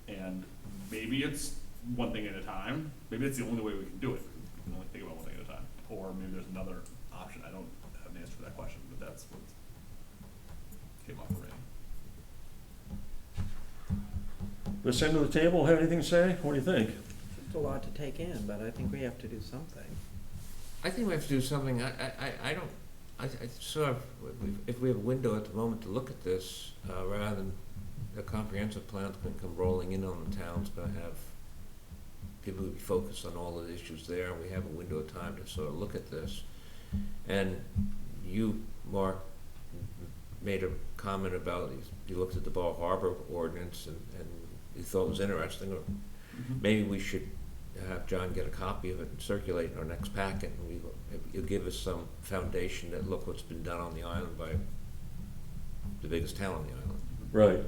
And maybe it's one thing at a time, maybe it's the only way we can do it, we can only think about one thing at a time, or maybe there's another option, I don't have an answer for that question, but that's what came up already. This end of the table, have anything to say? What do you think? It's a lot to take in, but I think we have to do something. I think we have to do something, I sort of, if we have a window at the moment to look at this, rather than a comprehensive plan's gonna come rolling in on the town's gonna have people who be focused on all of the issues there, and we have a window of time to sort of look at this. And you, Mark, made a comment about, you looked at the Ball Harbor ordinance and you thought it was interesting, or maybe we should have John get a copy of it and circulate in our next packet, and you'll give us some foundation that look what's been done on the island by the biggest town on the island. Right.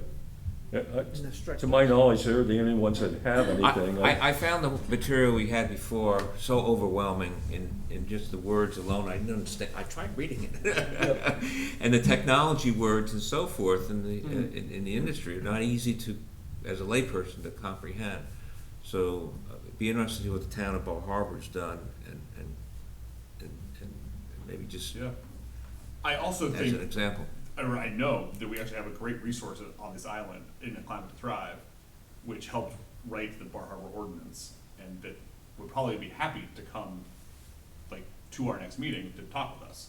Yeah, And the to structure. my knowledge, they're the only ones that have anything. I found the material we had before so overwhelming in just the words alone, I didn't understand, I tried reading it. And the technology words and so forth in the industry are not easy to, as a layperson, to comprehend. So it'd be interesting to see what the town of Bal Harbor's done and maybe just Yeah. I also as think, an example. or I know that we actually have a great resource on this island in A Climate to Thrive, which helped write the Bar Harbor ordinance. and that would probably be happy to come, like, to our next meeting to talk with us.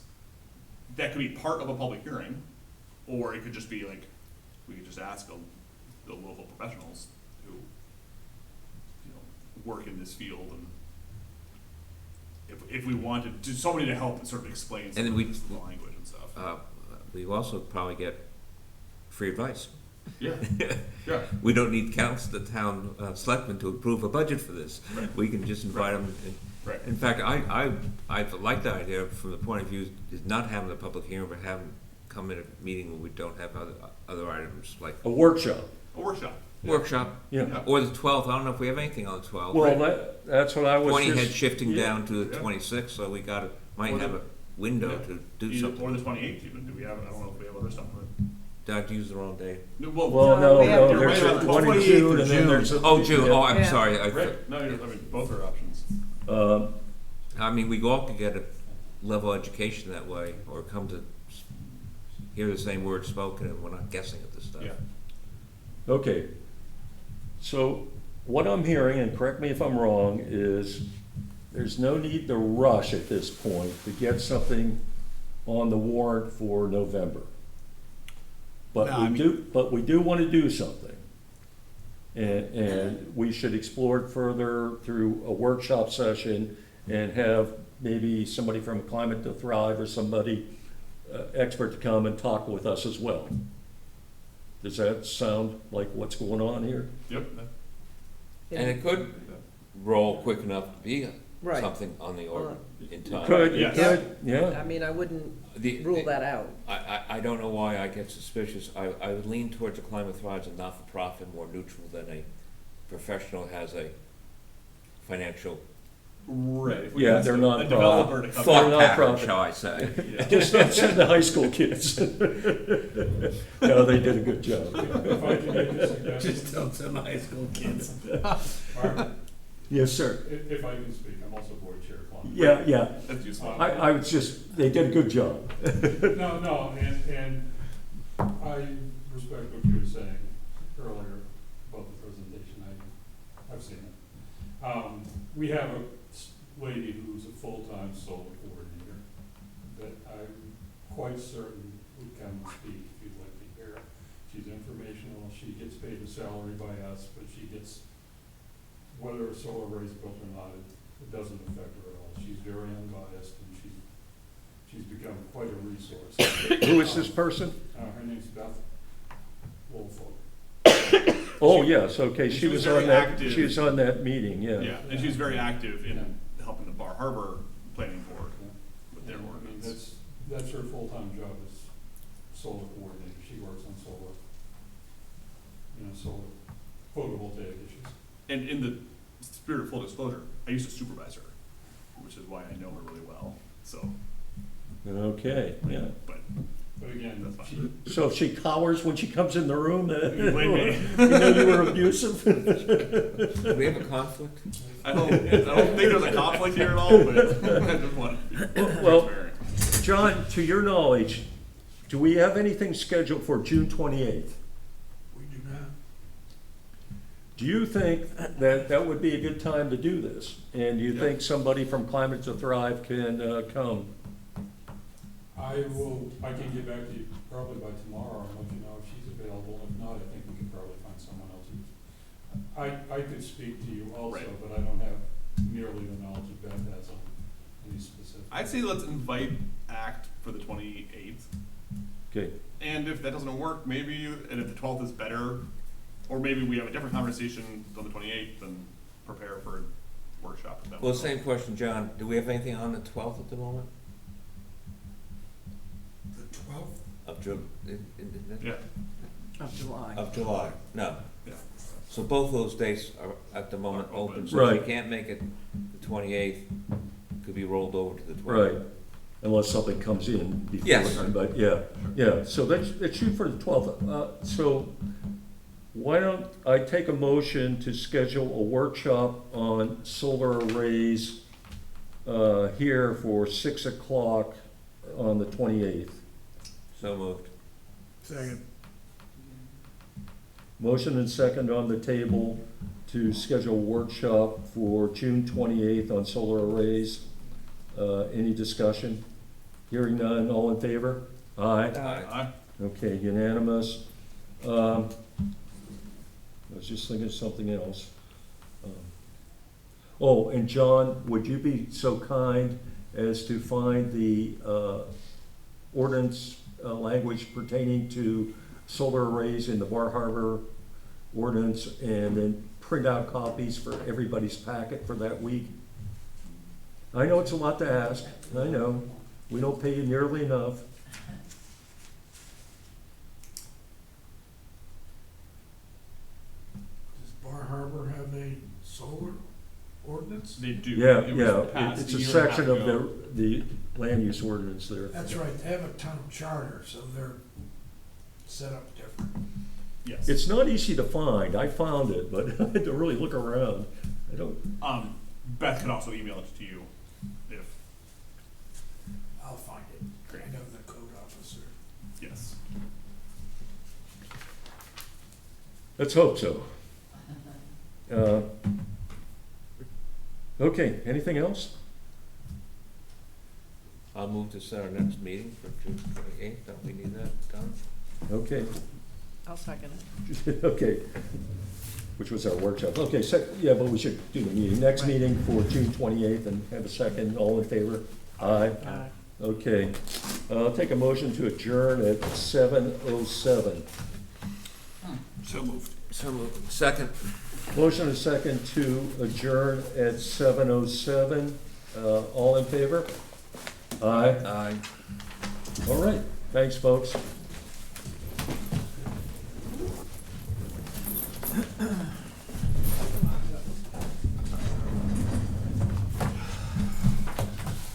That could be part of a public hearing, or it could just be like, we could just ask the local professionals who, work in this field, and if we wanted to, somebody to help sort of explain some And then of we- the language and stuff. We also probably get free advice. Yeah, yeah. We don't need the town selectmen to approve a budget for this. Right. We can just invite them. Right. In fact, I like the idea from the point of view is not having a public hearing, but having come in a meeting where we don't have other items like A workshop, A workshop. workshop. yeah. Or the 12th, I don't know if we have anything on the 12th. Well, that's what I was Pointy just. head shifting yeah. down to the Yeah. 26th, so we Or might have the- a window Yeah. to do Either- something. Or the 28th even, do we have, I don't know if we have other stuff, but. Did I use the wrong day? No, Well, No, no, we have no, to- there's You're a right, one in 28th June, of and then June. there's a. Oh, June, oh, I'm Yeah. sorry. Right, no, I mean, both are options. Um, I mean, we all could get a level education that way, or come to hear the same words spoken, and we're not guessing at this stuff. Yeah. Okay, so what I'm hearing, and correct me if I'm wrong, is there's no need to rush at this point to get something on the warrant for November. No, I mean- But we do want to do something. And we should explore it further through a workshop session and have maybe somebody from Climate to Thrive or somebody expert to come and talk with us as well. Does that sound like what's going on here? Yep. And it could roll quick enough to be Right. something on the order in time. Could, it Yes. could, yeah. I mean, I wouldn't The- rule that out. I don't know why I get suspicious. I would lean towards a Climate Thrive as a not-for-profit, more neutral than a professional has a financial Right. If we Yeah, ask they're a not, developer to come thought They're pattern, not-profit. shall I say. Yeah. Just don't send the high school kids. No, they did a good job. If I can make a suggestion, don't send the high school kids. Mark, Yes, sir. if I can speak, I'm also board chair Climate. Yeah, yeah. That's useful. I was just, they did a good job. No, and I respect what you were saying earlier about the presentation. I've seen it. We have a lady who's a full-time solar coordinator that I'm quite certain would come and speak if you'd like to hear. She's informational, she gets paid a salary by us, but she gets, whether a solar array is built or not, it doesn't affect her at all. She's very unbiased and she's become quite a resource. Who is this person? Her name's Beth Woolfolk. Oh, yes, okay, she She was was very on that, active. she was on that meeting, yeah. Yeah, and she's very active in Yeah. helping the Bar Harbor Planning Board with their I mean, ordinance. that's her full-time job is solar coordinator. She works on solar, solar photovoltaic issues. And in the spirit of full disclosure, I used to supervise her, which is why I know her really well. So, Okay, yeah. but But again, That's fine. So if she cowers when she comes in the room, You blame me. you know you were abusive? Do we have a conflict? I don't think there's a conflict here at all, but I just want to be Well, transparent. John, to your knowledge, do we have anything scheduled for June 28th? We do not. Do you think that that would be a good time to do this? And do you Yeah. think somebody from Climate to Thrive can come? I can get back to you probably by tomorrow and let you know if she's available. If not, I think we could probably find someone else who's, I could speak to you also, Right. but I don't have nearly the knowledge that Beth has on any specific. I'd say let's invite ACT for the 28th. Okay, And if that doesn't work, maybe, and if the 12th is better, or maybe we have a different conversation on the 28th and prepare for a workshop. if that Well, would same help. question, John. Do we have anything on the 12th at the moment? The 12th? Of June? Yeah, Of July. Of July? No. yeah. So both those dates are at the moment Are open. open. So if Right. you can't make it the 28th, could be rolled over to the 12th. right, unless something comes in before. Yes. But yeah, yeah, so let's shoot for the 12th. So why don't I take a motion to schedule a workshop on solar arrays here for 6 o'clock on the 28th? So moved. Second. Motion and second on the table to schedule a workshop for June 28th on solar arrays. Any discussion? Hearing none, all in favor? Aye. Aye. Okay, unanimous. I was just thinking of something else. Oh, and John, would you be so kind as to find the ordinance language pertaining to solar arrays in the Bar Harbor ordinance, and then print out copies for everybody's packet for that week? I know it's a lot to ask, I know, we don't pay you nearly enough. Does Bar Harbor have a solar ordinance? They do. Yeah, It was yeah, passed it's a year and half section of ago. the land use ordinance there. That's right, they have a town charter, so they're set up different. Yes. It's not easy to find, I found it, but I had to really look around. I don't, Beth could also email it to you if, I'll find it. Great. I know the code officer. yes. let's hope so. Okay, anything else? I'll move to set our next meeting for June 28th. Don't we need that done? Okay, I'll second it. okay. Which was our workshop. Okay, yeah, but we should do the meeting. Next meeting for June 28th, and have a second. All in favor? Aye. Aye. Okay. I'll take a motion to adjourn at 7:07. So moved. So moved. Second. Motion and second to adjourn at 7:07. All in favor? Aye. Aye. All right. Thanks, folks.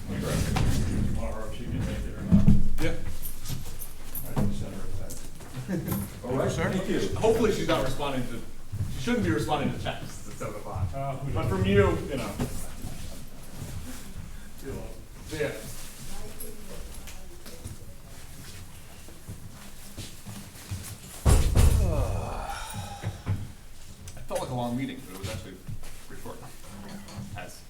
Tomorrow, if she can make it or not. Yeah. I can send her that. All right, thank you. Hopefully she's not responding to, she shouldn't be responding to texts at 7 o'clock. Who But knows? from you, you know. Yeah. It felt like a long meeting, but it was actually pretty short. As